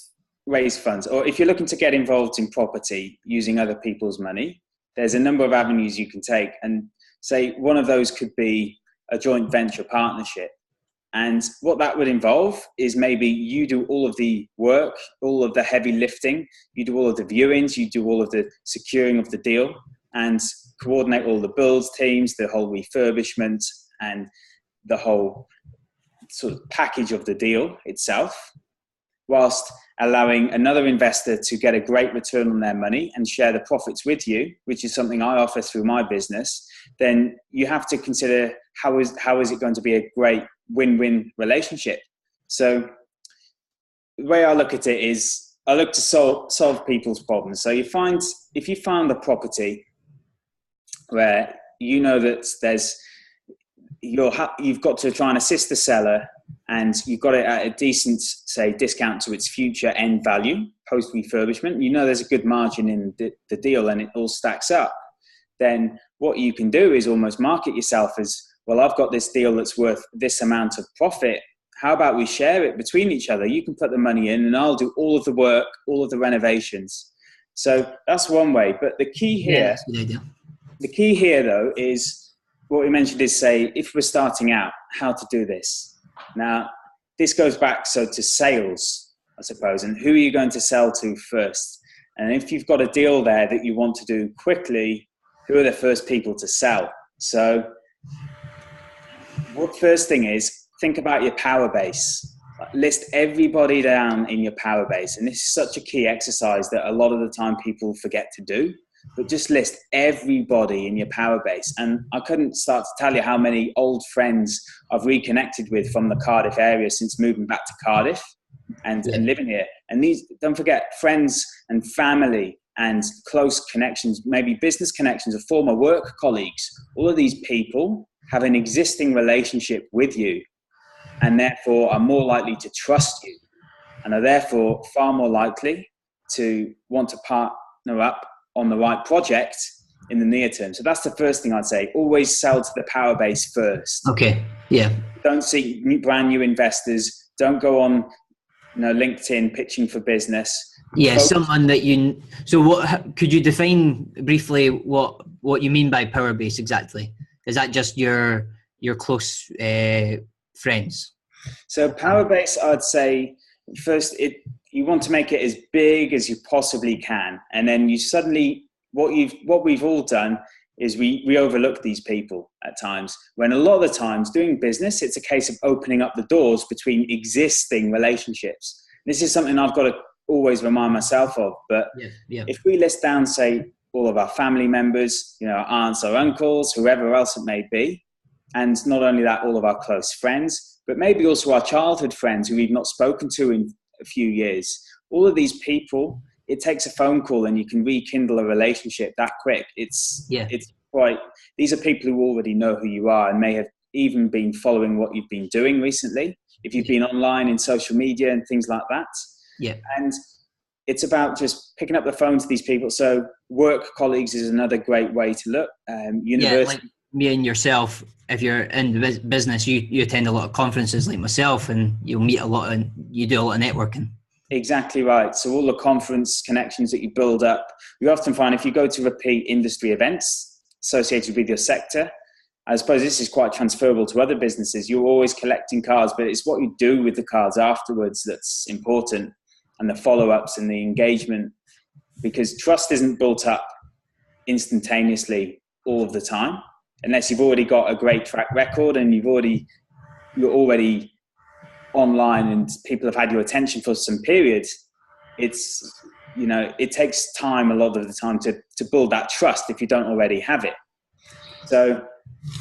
funds, or if you're looking to get involved in property using other people's money, there's a number of avenues you can take. And say one of those could be a joint venture partnership. And what that would involve is maybe you do all of the work, all of the heavy lifting, you do all of the viewings, you do all of the securing of the deal, and coordinate all the builds teams, the whole refurbishment, and the whole sort of package of the deal itself. whilst allowing another investor to get a great return on their money and share the profits with you, which is something I offer through my business, then you have to consider how is it going to be a great win-win relationship. So the way I look at it is I look to solve people's problems. So if you find a property where you know that you've got to try and assist the seller, and you've got it at a decent, say, discount to its future end value post refurbishment, you know there's a good margin in the deal and it all stacks up, then what you can do is almost market yourself as, well, I've got this deal that's worth this amount of profit. How about we share it between each other? You can put the money in and I'll do all of the work, all of the renovations. So that's one way. But the key here, though, is what we mentioned is, say, if we're starting out, how to do this. Now, this goes back to sales, I suppose, and who are you going to sell to first? And if you've got a deal there that you want to do quickly, who are the first people to sell? So what first thing is, think about your Powerbase. List everybody down in your Powerbase. And this is such a key exercise that a lot of the time people forget to do. But just list everybody in your Powerbase. And I couldn't start to tell you how many old friends I've reconnected with from the Cardiff area since moving back to Cardiff and living here. And these, don't forget, friends and family and close connections, maybe business connections or former work colleagues. All of these people have an existing relationship with you and therefore are more likely to trust you and are therefore far more likely to want to partner up on the right project in the near term. So that's the first thing I'd say. Always sell to the Powerbase first. Okay. Yeah. Don't seek brand new investors. Don't go on, LinkedIn pitching for business. Yeah, someone that you. So, what could you define briefly what you mean by Powerbase exactly? Is that just your close friends? So Powerbase, I'd say first you want to make it as big as you possibly can, and then you suddenly what we've all done is we overlook these people at times, when a lot of the times doing business, it's a case of opening up the doors between existing relationships. This is something I've got to always remind myself of. But if we list down, say, all of our family members, our aunts or uncles, whoever else it may be, and not only that, all of our close friends, but maybe also our childhood friends who we've not spoken to in a few years. All of these people, it takes a phone call and you can rekindle a relationship that quick. It's quite, these are people who already know who you are and may have even been following what you've been doing recently, if you've been online in social media and things like that. Yeah. And it's about just picking up the phone to these people. So work colleagues is another great way to look. University. Like me and yourself, if you're in the business, you attend a lot of conferences like myself, and you'll meet a lot and you do a lot of networking. Exactly right. So all the conference connections that you build up, you often find if you go to repeat industry events associated with your sector, I suppose this is quite transferable to other businesses. You're always collecting cards, but it's what you do with the cards afterwards that's important, and the follow-ups and the engagement, because trust isn't built up instantaneously all of the time, unless you've already got a great track record and you're already online and people have had your attention for some period. It's, it takes time a lot of the time to build that trust if you don't already have it. So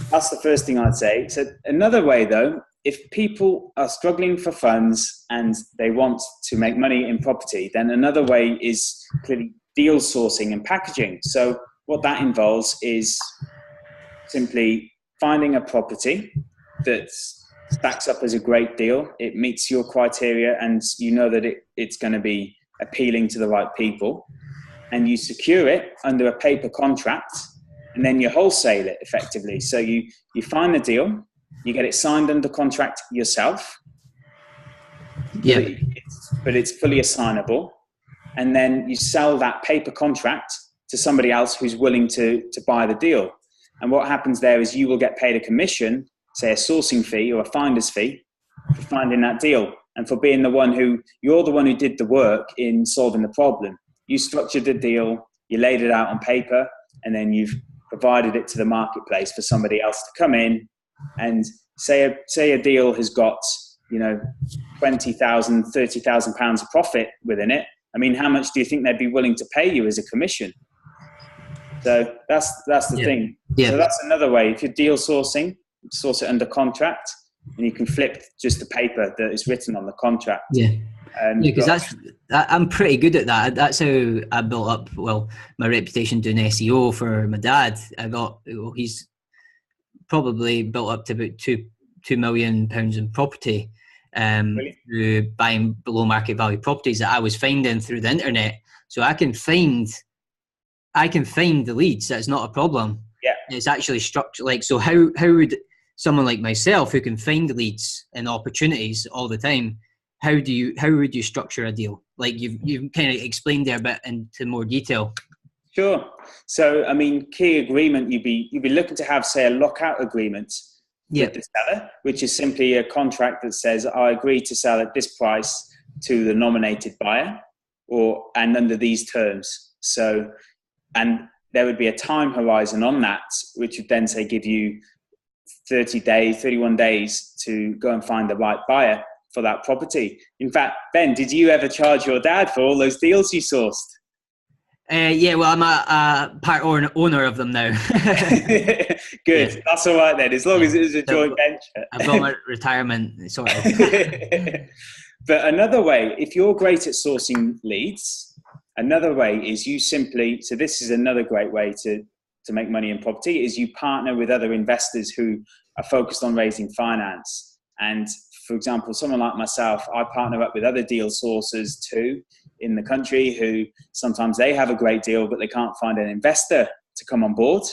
that's the first thing I'd say. So another way though, if people are struggling for funds and they want to make money in property, then another way is clearly deal sourcing and packaging. So what that involves is simply finding a property that stacks up as a great deal. It meets your criteria and you know that it's going to be appealing to the right people, and you secure it under a paper contract, and then you wholesale it effectively. So you find the deal, you get it signed under contract yourself, but it's fully assignable, and then you sell that paper contract to somebody else who's willing to buy the deal. And what happens there is you will get paid a commission, say a sourcing fee or a finder's fee, for finding that deal and for being you're the one who did the work in solving the problem. You structured the deal, you laid it out on paper, and then you've provided it to the marketplace for somebody else to come in and say a deal has got you know, 20,000, 30,000 pounds of profit within it, I mean, how much do you think they'd be willing to pay you as a commission? So that's the thing. Yeah. So that's another way. If you're deal sourcing, source it under contract, and you can flip just the paper that is written on the contract. Yeah. Because I'm pretty good at that. That's how I built up, my reputation doing SEO for my dad. He's probably built up to about £2 million in property through buying below market value properties that I was finding through the internet. So I can find the leads. That's not a problem. Yeah. It's actually structured. So how would someone like myself, who can find leads and opportunities all the time, how would you structure a deal? Like you've kind of explained there a bit into more detail. Sure. So, I mean, key agreement, you'd be looking to have, say, a lockout agreement with the seller, which is simply a contract that says, I agree to sell at this price to the nominated buyer and under these terms. So, and there would be a time horizon on that, which would then say give you 31 days to go and find the right buyer for that property. In fact, Ben, did you ever charge your dad for all those deals you sourced? I'm a part owner of them now. Good. Yeah. That's all right then, as long as it was a joint venture. I've got my retirement sorted. But another way, if you're great at sourcing leads, another way is so this is another great way to make money in property, is you partner with other investors who are focused on raising finance. And for example, someone like myself, I partner up with other deal sourcers too in the country who sometimes they have a great deal, but they can't find an investor to come on board.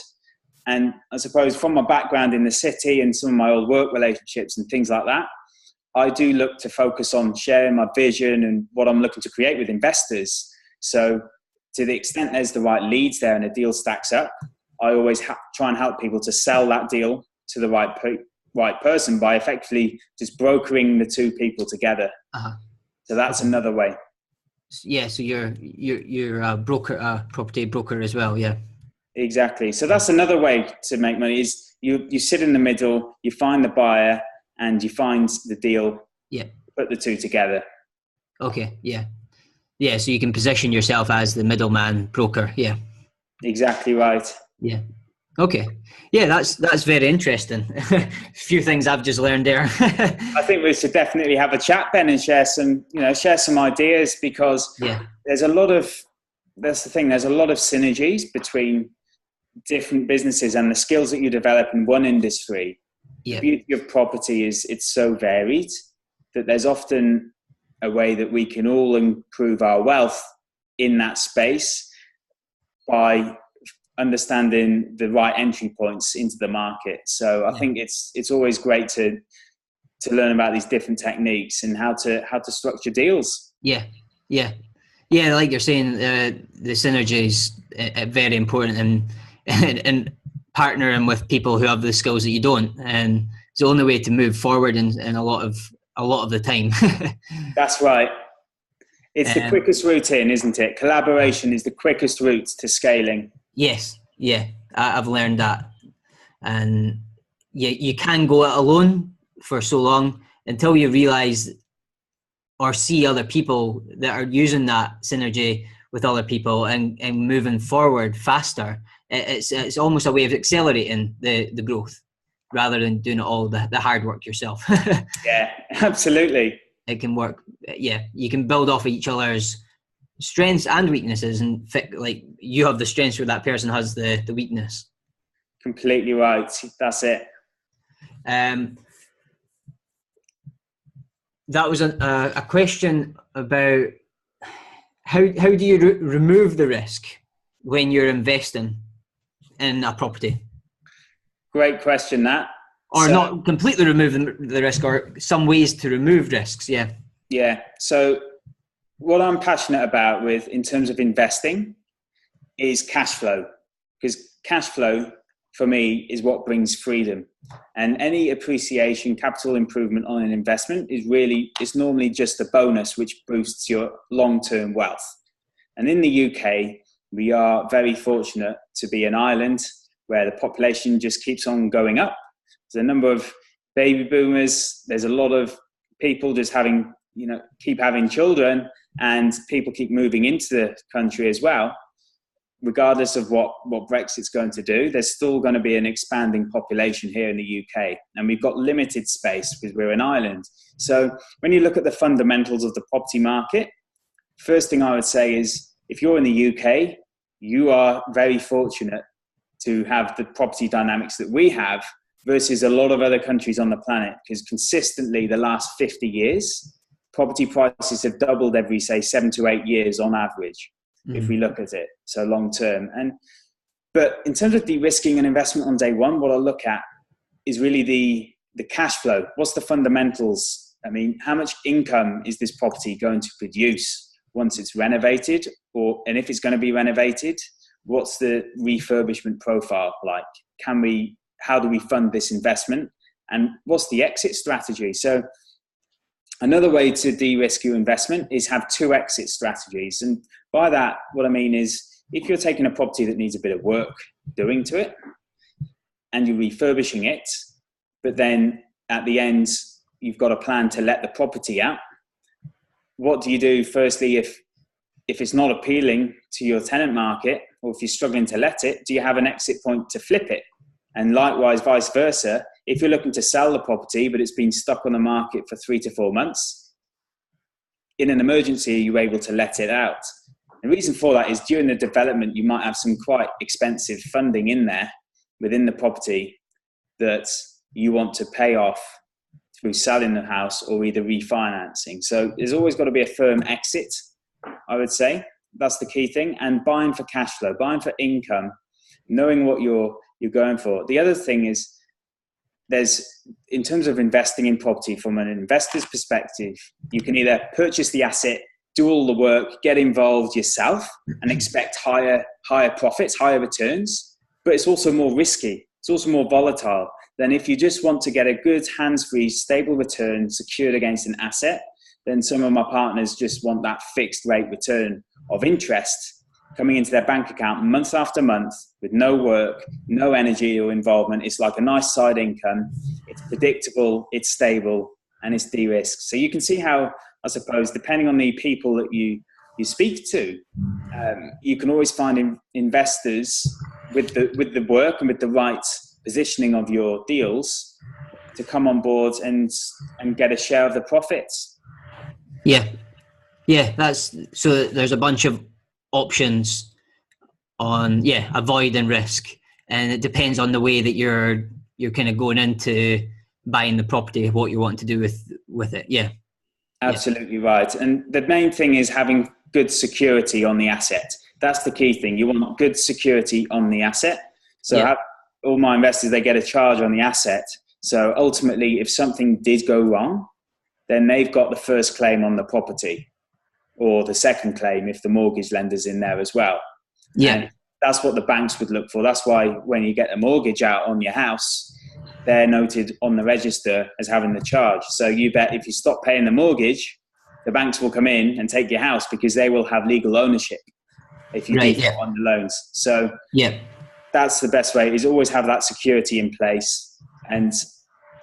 And I suppose from my background in the city and some of my old work relationships and things like that, I do look to focus on sharing my vision and what I'm looking to create with investors. So to the extent there's the right leads there and a deal stacks up, I always try and help people to sell that deal to the right person by effectively just brokering the two people together. Uh-huh. So that's another way. Yeah, so you're a broker, a property broker as well, yeah. Exactly. So that's another way to make money is you sit in the middle, you find the buyer and you find the deal. Yeah. Put the two together. Okay, yeah. Yeah, so you can position yourself as the middleman broker, yeah. Exactly right. Yeah. Okay. Yeah, that's very interesting. A few things I've just learned there. I think we should definitely have a chat, Ben, and share some ideas because there's a lot of synergies between different businesses and the skills that you develop in one industry. Yeah. The beauty of property is it's so varied that there's often a way that we can all improve our wealth in that space by understanding the right entry points into the market. So I think it's always great to learn about these different techniques and how to structure deals. Yeah. Like you're saying, the synergy is very important, and partnering with people who have the skills that you don't, and it's the only way to move forward in a lot of the time. That's right. It's the quickest route in, isn't it? Collaboration is the quickest route to scaling. Yes, yeah, I've learned that. And you can go it alone for so long until you realize or see other people that are using that synergy with other people and moving forward faster. It's almost a way of accelerating the growth rather than doing all the hard work yourself. Yeah, absolutely. It can work. Yeah, you can build off each other's strengths and weaknesses and like you have the strengths where that person has the weakness. Completely right. That's it. That was a question about how do you remove the risk when you're investing in a property? Great question, that. Or not completely remove the risk, or some ways to remove risks. Yeah. Yeah. So what I'm passionate about in terms of investing is cash flow, because cash flow for me is what brings freedom, and any appreciation, capital improvement on an investment is normally just a bonus which boosts your long-term wealth. And in the UK, we are very fortunate to be an island where the population just keeps on going up. There's a number of baby boomers. There's a lot of people just having, keep having children, and people keep moving into the country as well, regardless of what Brexit's going to do, there's still going to be an expanding population here in the UK. And we've got limited space because we're an island. So when you look at the fundamentals of the property market, first thing I would say is, if you're in the UK, you are very fortunate to have the property dynamics that we have versus a lot of other countries on the planet, because consistently the last 50 years, property prices have doubled every, say, 7 to 8 years on average, if we look at it, so long term. But in terms of de-risking an investment on day one, what I look at is really the cash flow. What's the fundamentals? I mean, how much income is this property going to produce once it's renovated? And if it's going to be renovated, what's the refurbishment profile like? How do we fund this investment? And what's the exit strategy? So another way to de-risk your investment is have 2 exit strategies. And by that, what I mean is, if you're taking a property that needs a bit of work doing to it and you're refurbishing it, but then at the end, you've got a plan to let the property out, what do you do? Firstly, if it's not appealing to your tenant market, or if you're struggling to let it, do you have an exit point to flip it? And likewise, vice versa. If you're looking to sell the property, but it's been stuck on the market for 3 to 4 months, in an emergency, you're able to let it out. The reason for that is, during the development, you might have some quite expensive funding in there within the property that you want to pay off through selling the house or either refinancing. So there's always got to be a firm exit, I would say. That's the key thing. And buying for cash flow, buying for income, knowing what you're going for. The other thing is, in terms of investing in property from an investor's perspective, you can either purchase the asset, do all the work, get involved yourself and expect higher profits, higher returns, but it's also more risky. It's also more volatile than if you just want to get a good hands-free, stable return secured against an asset. Then some of my partners just want that fixed rate return of interest coming into their bank account month after month with no work, no energy or involvement. It's like a nice side income. It's predictable, it's stable, and it's de-risked. So you can see how, I suppose, depending on the people that you speak to, you can always find investors with the work and with the right positioning of your deals to come on board and get a share of the profits. Yeah, that's so. There's a bunch of options on avoiding risk, and it depends on the way that you're kind of going into buying the property, what you want to do with it. Absolutely right. And the main thing is having good security on the asset. That's the key thing. You want good security on the asset. So all my investors, they get a charge on the asset. So ultimately, if something did go wrong, then they've got the first claim on the property, or the second claim if the mortgage lender's in there as well. And that's what the banks would look for. That's why when you get a mortgage out on your house, they're noted on the register as having the charge. So you bet if you stop paying the mortgage, the banks will come in and take your house because they will have legal ownership if you default on the loans. So that's the best way, is always have that security in place. And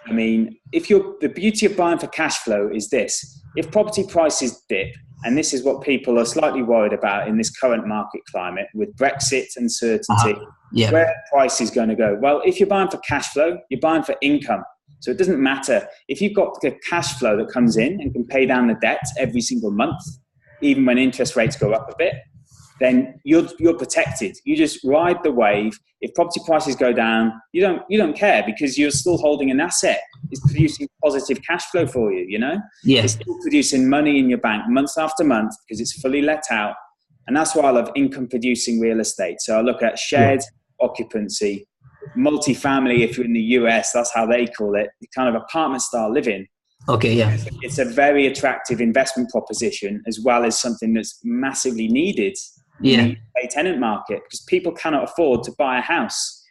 I mean, the beauty of buying for cash flow is this: if property prices dip, and this is what people are slightly worried about in this current market climate with Brexit uncertainty, where price is going to go. Well, if you're buying for cash flow, you're buying for income. So it doesn't matter. If you've got the cash flow that comes in and can pay down the debt every single month, even when interest rates go up a bit, then you're protected. You just ride the wave. If property prices go down, you don't care, because you're still holding an asset. It's producing positive cash flow for you, It's still producing money in your bank month after month because it's fully let out. And that's why I love income producing real estate. So I look at shared occupancy, multifamily, if you're in the US, that's how they call it, kind of apartment style living. It's a very attractive investment proposition, as well as something that's massively needed in the tenant market, because people cannot afford to buy a house,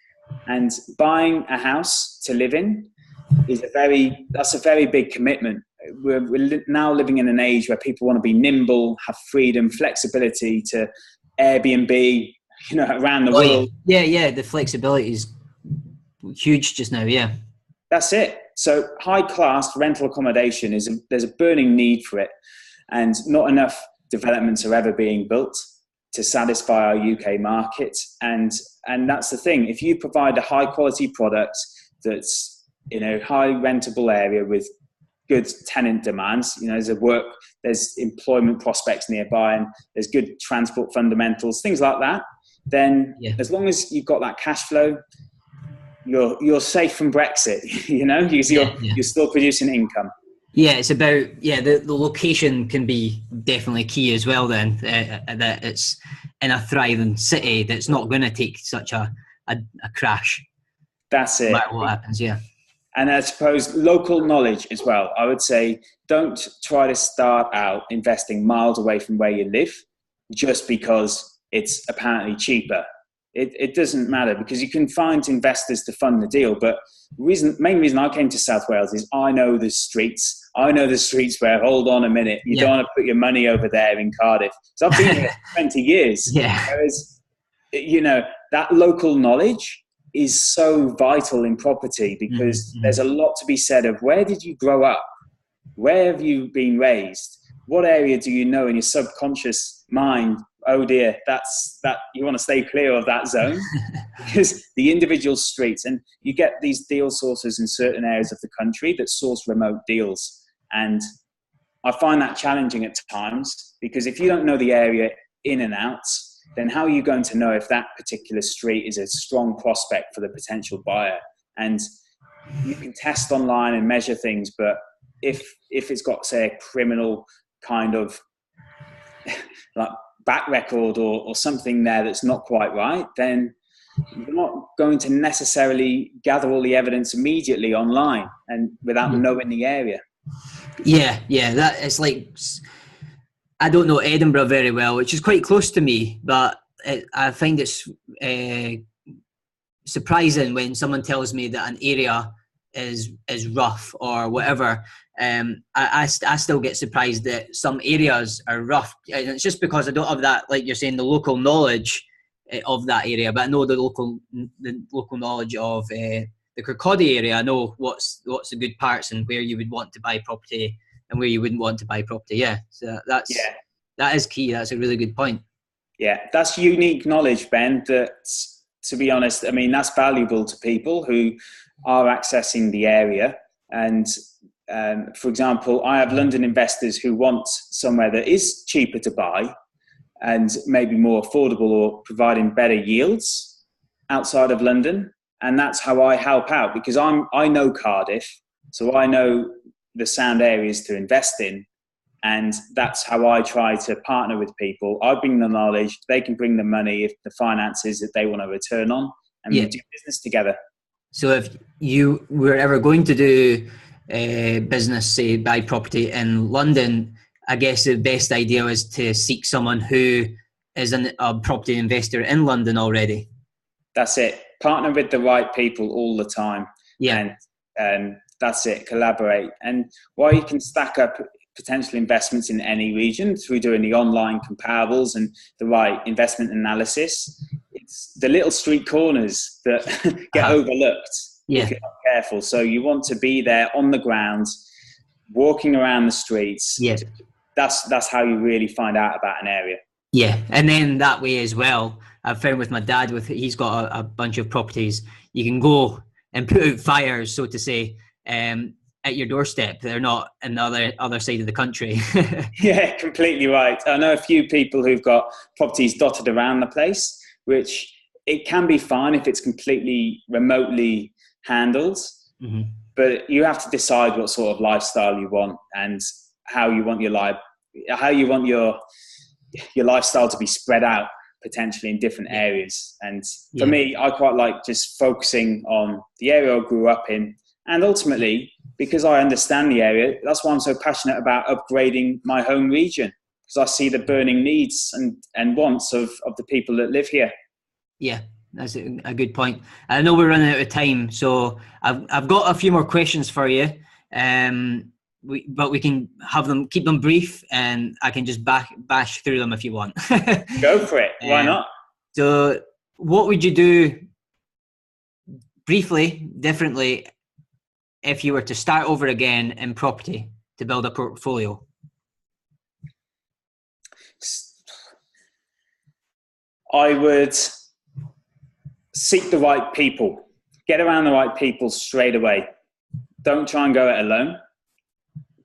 and buying a house to live in is that's a very big commitment. We're now living in an age where people want to be nimble, have freedom, flexibility to Airbnb, around the world. The flexibility is huge just now. That's it. So high class rental accommodation there's a burning need for it, and not enough developments are ever being built to satisfy our UK market. And that's the thing. If you provide a high quality product that's in a high rentable area with good tenant demands, there's employment prospects nearby, and there's good transport fundamentals, things like that, then as long as you've got that cash flow, you're safe from Brexit, because you're still producing income. Yeah, it's about, the location can be definitely key as well then, that it's in a thriving city that's not going to take such a crash. That's it. No matter what happens, yeah. And I suppose local knowledge as well. I would say don't try to start out investing miles away from where you live just because it's apparently cheaper. It doesn't matter, because you can find investors to fund the deal. But main reason I came to South Wales is I know the streets. I know the streets where, hold on a minute, you don't want to put your money over there in Cardiff. So I've been here for 20 years. Yeah. Whereas, that local knowledge is so vital in property, because there's a lot to be said of where did you grow up? Where have you been raised? What area do you know in your subconscious mind? Oh dear, you want to stay clear of that zone, because the individual streets, and you get these deal sources in certain areas of the country that source remote deals. And I find that challenging at times, because if you don't know the area in and out, then how are you going to know if that particular street is a strong prospect for the potential buyer? And you can test online and measure things, but if it's got, say, a criminal kind of like back record or something there that's not quite right, then you're not going to necessarily gather all the evidence immediately online and without knowing the area. Yeah, that it's like, I don't know Edinburgh very well, which is quite close to me, but I find it's surprising when someone tells me that an area is rough or whatever. I still get surprised that some areas are rough, and it's just because I don't have that, like you're saying, the local knowledge of that area. But I know the local knowledge of the Kirkcaldy area. I know what's the good parts and where you would want to buy property and where you wouldn't want to buy property. Yeah, so that is key. That's a really good point. Yeah, that's unique knowledge, Ben. That, to be honest, I mean, that's valuable to people who are accessing the area. And for example, I have London investors who want somewhere that is cheaper to buy and maybe more affordable or providing better yields outside of London. And that's how I help out, because I know Cardiff, so I know the sound areas to invest in. And that's how I try to partner with people. I bring the knowledge, they can bring the money, if the finances that they want to return on, and we do business together. So if you were ever going to do business, say buy property in London, I guess the best idea is to seek someone who is a property investor in London already. That's it. Partner with the right people all the time. Yeah. And that's it. Collaborate. And while you can stack up potential investments in any region through doing the online comparables and the right investment analysis, it's the little street corners that get overlooked if you're not careful. So you want to be there on the ground, walking around the streets. Yeah. That's how you really find out about an area. Yeah, and then that way as well, I've found with my dad, he's got a bunch of properties, you can go and put out fires, so to say, at your doorstep. They're not in the other side of the country. Yeah, completely right. I know a few people who've got properties dotted around the place, which it can be fine if it's completely remotely handled. Mm-hmm. But you have to decide what sort of lifestyle you want and how you want your lifestyle to be spread out potentially in different areas. And for me, I quite like just focusing on the area I grew up in. And ultimately, because I understand the area, that's why I'm so passionate about upgrading my home region, because I see the burning needs and wants of the people that live here. Yeah, that's a good point. I know we're running out of time, so I've got a few more questions for you. But we can keep them brief, and I can just bash through them if you want. Go for it. Why not? So what would you do briefly, differently, if you were to start over again in property to build a portfolio? I would seek the right people, get around the right people straight away. Don't try and go it alone.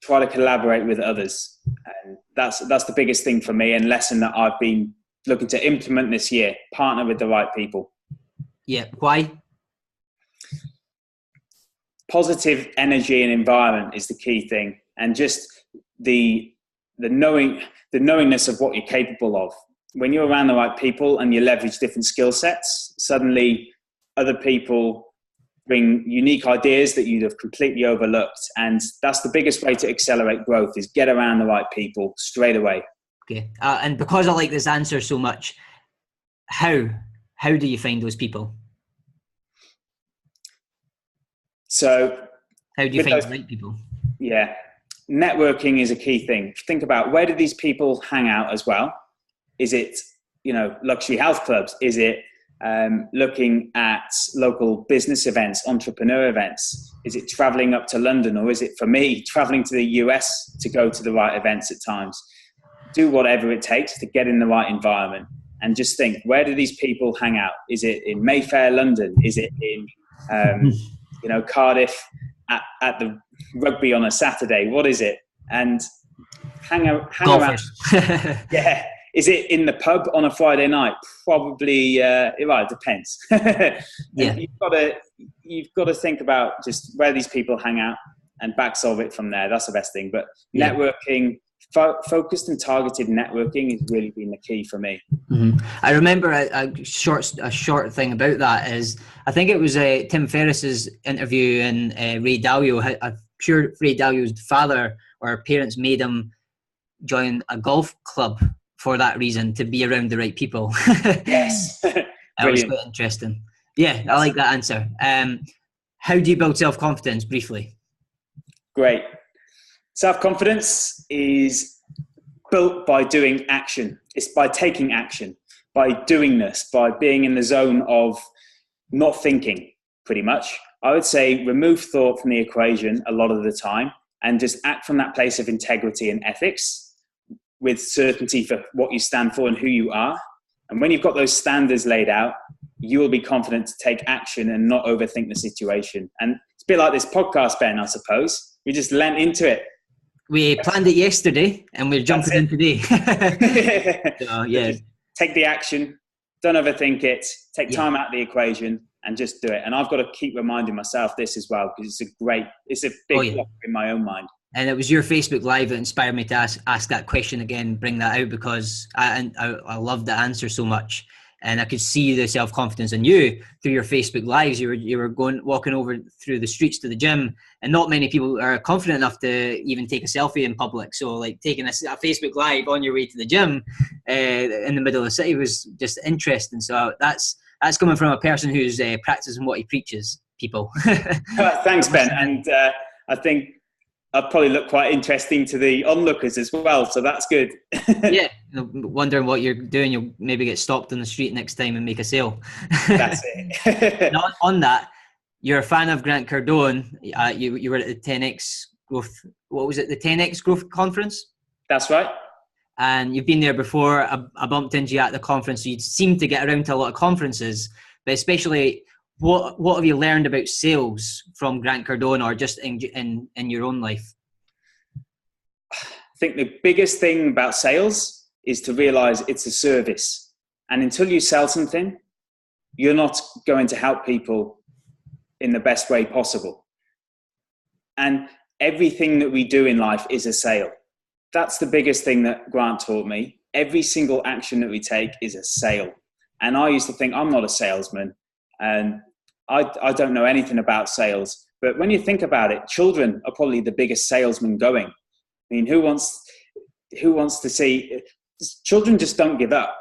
Try to collaborate with others. And that's the biggest thing for me, and lesson that I've been looking to implement this year. Partner with the right people. Yeah. Why? Positive energy and environment is the key thing, and just the knowingness of what you're capable of. When you're around the right people and you leverage different skill sets, suddenly other people bring unique ideas that you'd have completely overlooked. And that's the biggest way to accelerate growth, is get around the right people straight away. Okay. And because I like this answer so much, how do you find those people? So how do you find the right people? Yeah. Networking is a key thing. Think about, where do these people hang out as well? Is it, luxury health clubs? Is it looking at local business events, entrepreneur events? Is it traveling up to London? Or is it, for me, traveling to the US to go to the right events at times? Do whatever it takes to get in the right environment, and just think, where do these people hang out? Is it in Mayfair, London? Is it in, Cardiff at the rugby on a Saturday? What is it? And hang around. Yeah. Is it in the pub on a Friday night? Probably, it depends. Yeah. You've got to think about just where these people hang out and back solve it from there. That's the best thing. But networking, focused and targeted networking has really been the key for me. Mm-hmm. I remember a short thing about that is, I think it was Tim Ferriss's interview, and Ray Dalio. I'm sure Ray Dalio's father or parents made him join a golf club for that reason, to be around the right people. Yes. That was quite interesting. Yeah, I like that answer. How do you build self-confidence, briefly? Great. Self-confidence is built by doing action. It's by taking action, by doingness, by being in the zone of not thinking, pretty much. I would say remove thought from the equation a lot of the time, and just act from that place of integrity and ethics, with certainty for what you stand for and who you are. And when you've got those standards laid out, you will be confident to take action and not overthink the situation. And it's a bit like this podcast, Ben, I suppose. We just lent into it. We planned it yesterday and we're jumping in today. So, yeah. Just take the action, don't overthink it, take time out of the equation, and just do it. And I've got to keep reminding myself this as well, because it's a big block in my own mind. And it was your Facebook Live that inspired me to ask that question again, bring that out, because I loved the answer so much. And I could see the self-confidence in you through your Facebook Lives. You were walking over through the streets to the gym, and not many people are confident enough to even take a selfie in public. So like taking a Facebook Live on your way to the gym in the middle of the city was just interesting. So that's coming from a person who's practicing what he preaches, people. Thanks, Ben. And I think I'd probably look quite interesting to the onlookers as well, so that's good. Yeah, wondering what you're doing. You'll maybe get stopped in the street next time and make a sale. That's it. Now, on that, you're a fan of Grant Cardone. You were at the 10X Growth. What was it? The 10X Growth Conference? That's right. And you've been there before. I bumped into you at the conference. So you seem to get around to a lot of conferences, but especially, what have you learned about sales from Grant Cardone, or just in your own life? I think the biggest thing about sales is to realize it's a service. And until you sell something, you're not going to help people in the best way possible. And everything that we do in life is a sale. That's the biggest thing that Grant taught me. Every single action that we take is a sale. And I used to think, I'm not a salesman, and I don't know anything about sales. But when you think about it, children are probably the biggest salesman going. I mean, who wants to see? Children just don't give up.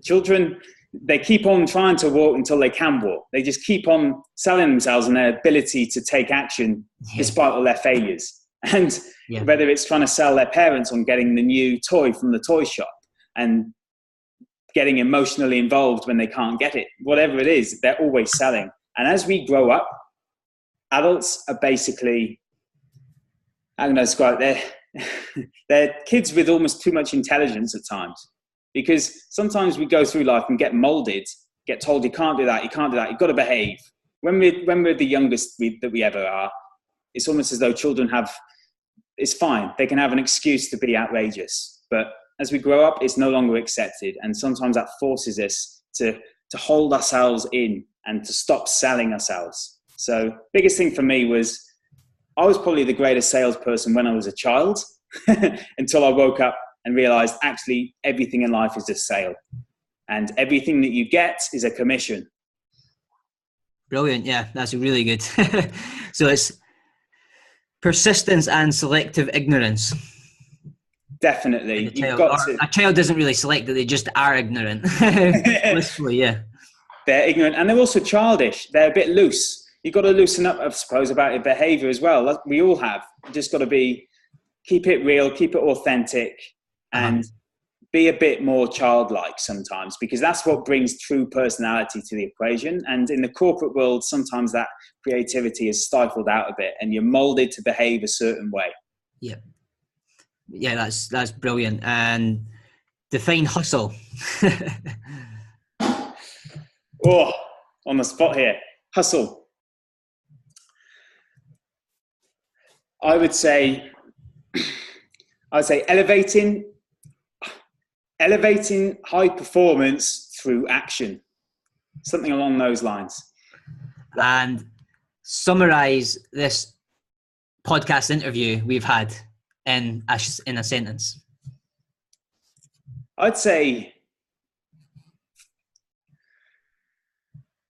Children, they keep on trying to walk until they can walk. They just keep on selling themselves and their ability to take action despite all their failures. And whether it's trying to sell their parents on getting the new toy from the toy shop, and getting emotionally involved when they can't get it, whatever it is, they're always selling. And as we grow up, adults are basically, I'm going to describe it, they're kids with almost too much intelligence at times, because sometimes we go through life and get molded, get told you can't do that, you can't do that, you've got to behave. When we're the youngest that we ever are, it's almost as though children it's fine. They can have an excuse to be outrageous. But as we grow up, it's no longer accepted. And sometimes that forces us to hold ourselves in and to stop selling ourselves. So biggest thing for me was, I was probably the greatest salesperson when I was a child until I woke up and realized actually everything in life is a sale. And everything that you get is a commission. Brilliant. Yeah, that's really good. So it's persistence and selective ignorance. Definitely. A child doesn't really select it, they just are ignorant. Blissfully, yeah. They're ignorant and they're also childish. They're a bit loose. You've got to loosen up, I suppose, about your behavior as well. We all have. You just got to keep it real, keep it authentic, and be a bit more childlike sometimes, because that's what brings true personality to the equation. And in the corporate world, sometimes that creativity is stifled out a bit and you're molded to behave a certain way. Yeah. Yeah, that's brilliant. And define hustle. Oh, on the spot here. Hustle. I would say elevating high performance through action. Something along those lines. And summarize this podcast interview we've had in a sentence. I'd say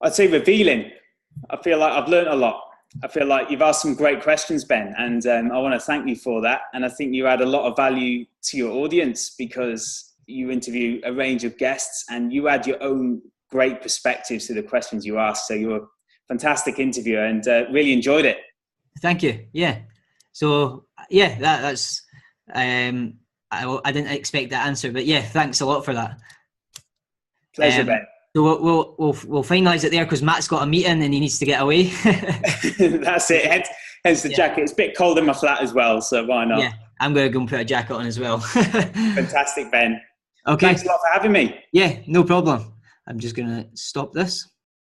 revealing. I feel like I've learned a lot. I feel like you've asked some great questions, Ben, and I want to thank you for that. And I think you add a lot of value to your audience, because you interview a range of guests and you add your own great perspectives to the questions you ask. So you're a fantastic interviewer, and really enjoyed it. Thank you. Yeah. So yeah, that's I didn't expect that answer, but yeah, thanks a lot for that. Pleasure, Ben. So we'll finalise it there, because Matt's got a meeting and he needs to get away. That's it. Hence the jacket. It's a bit cold in my flat as well, so why not? Yeah, I'm going to go and put a jacket on as well. Fantastic, Ben. Okay. Thanks a lot for having me. Yeah, no problem. I'm just going to stop this.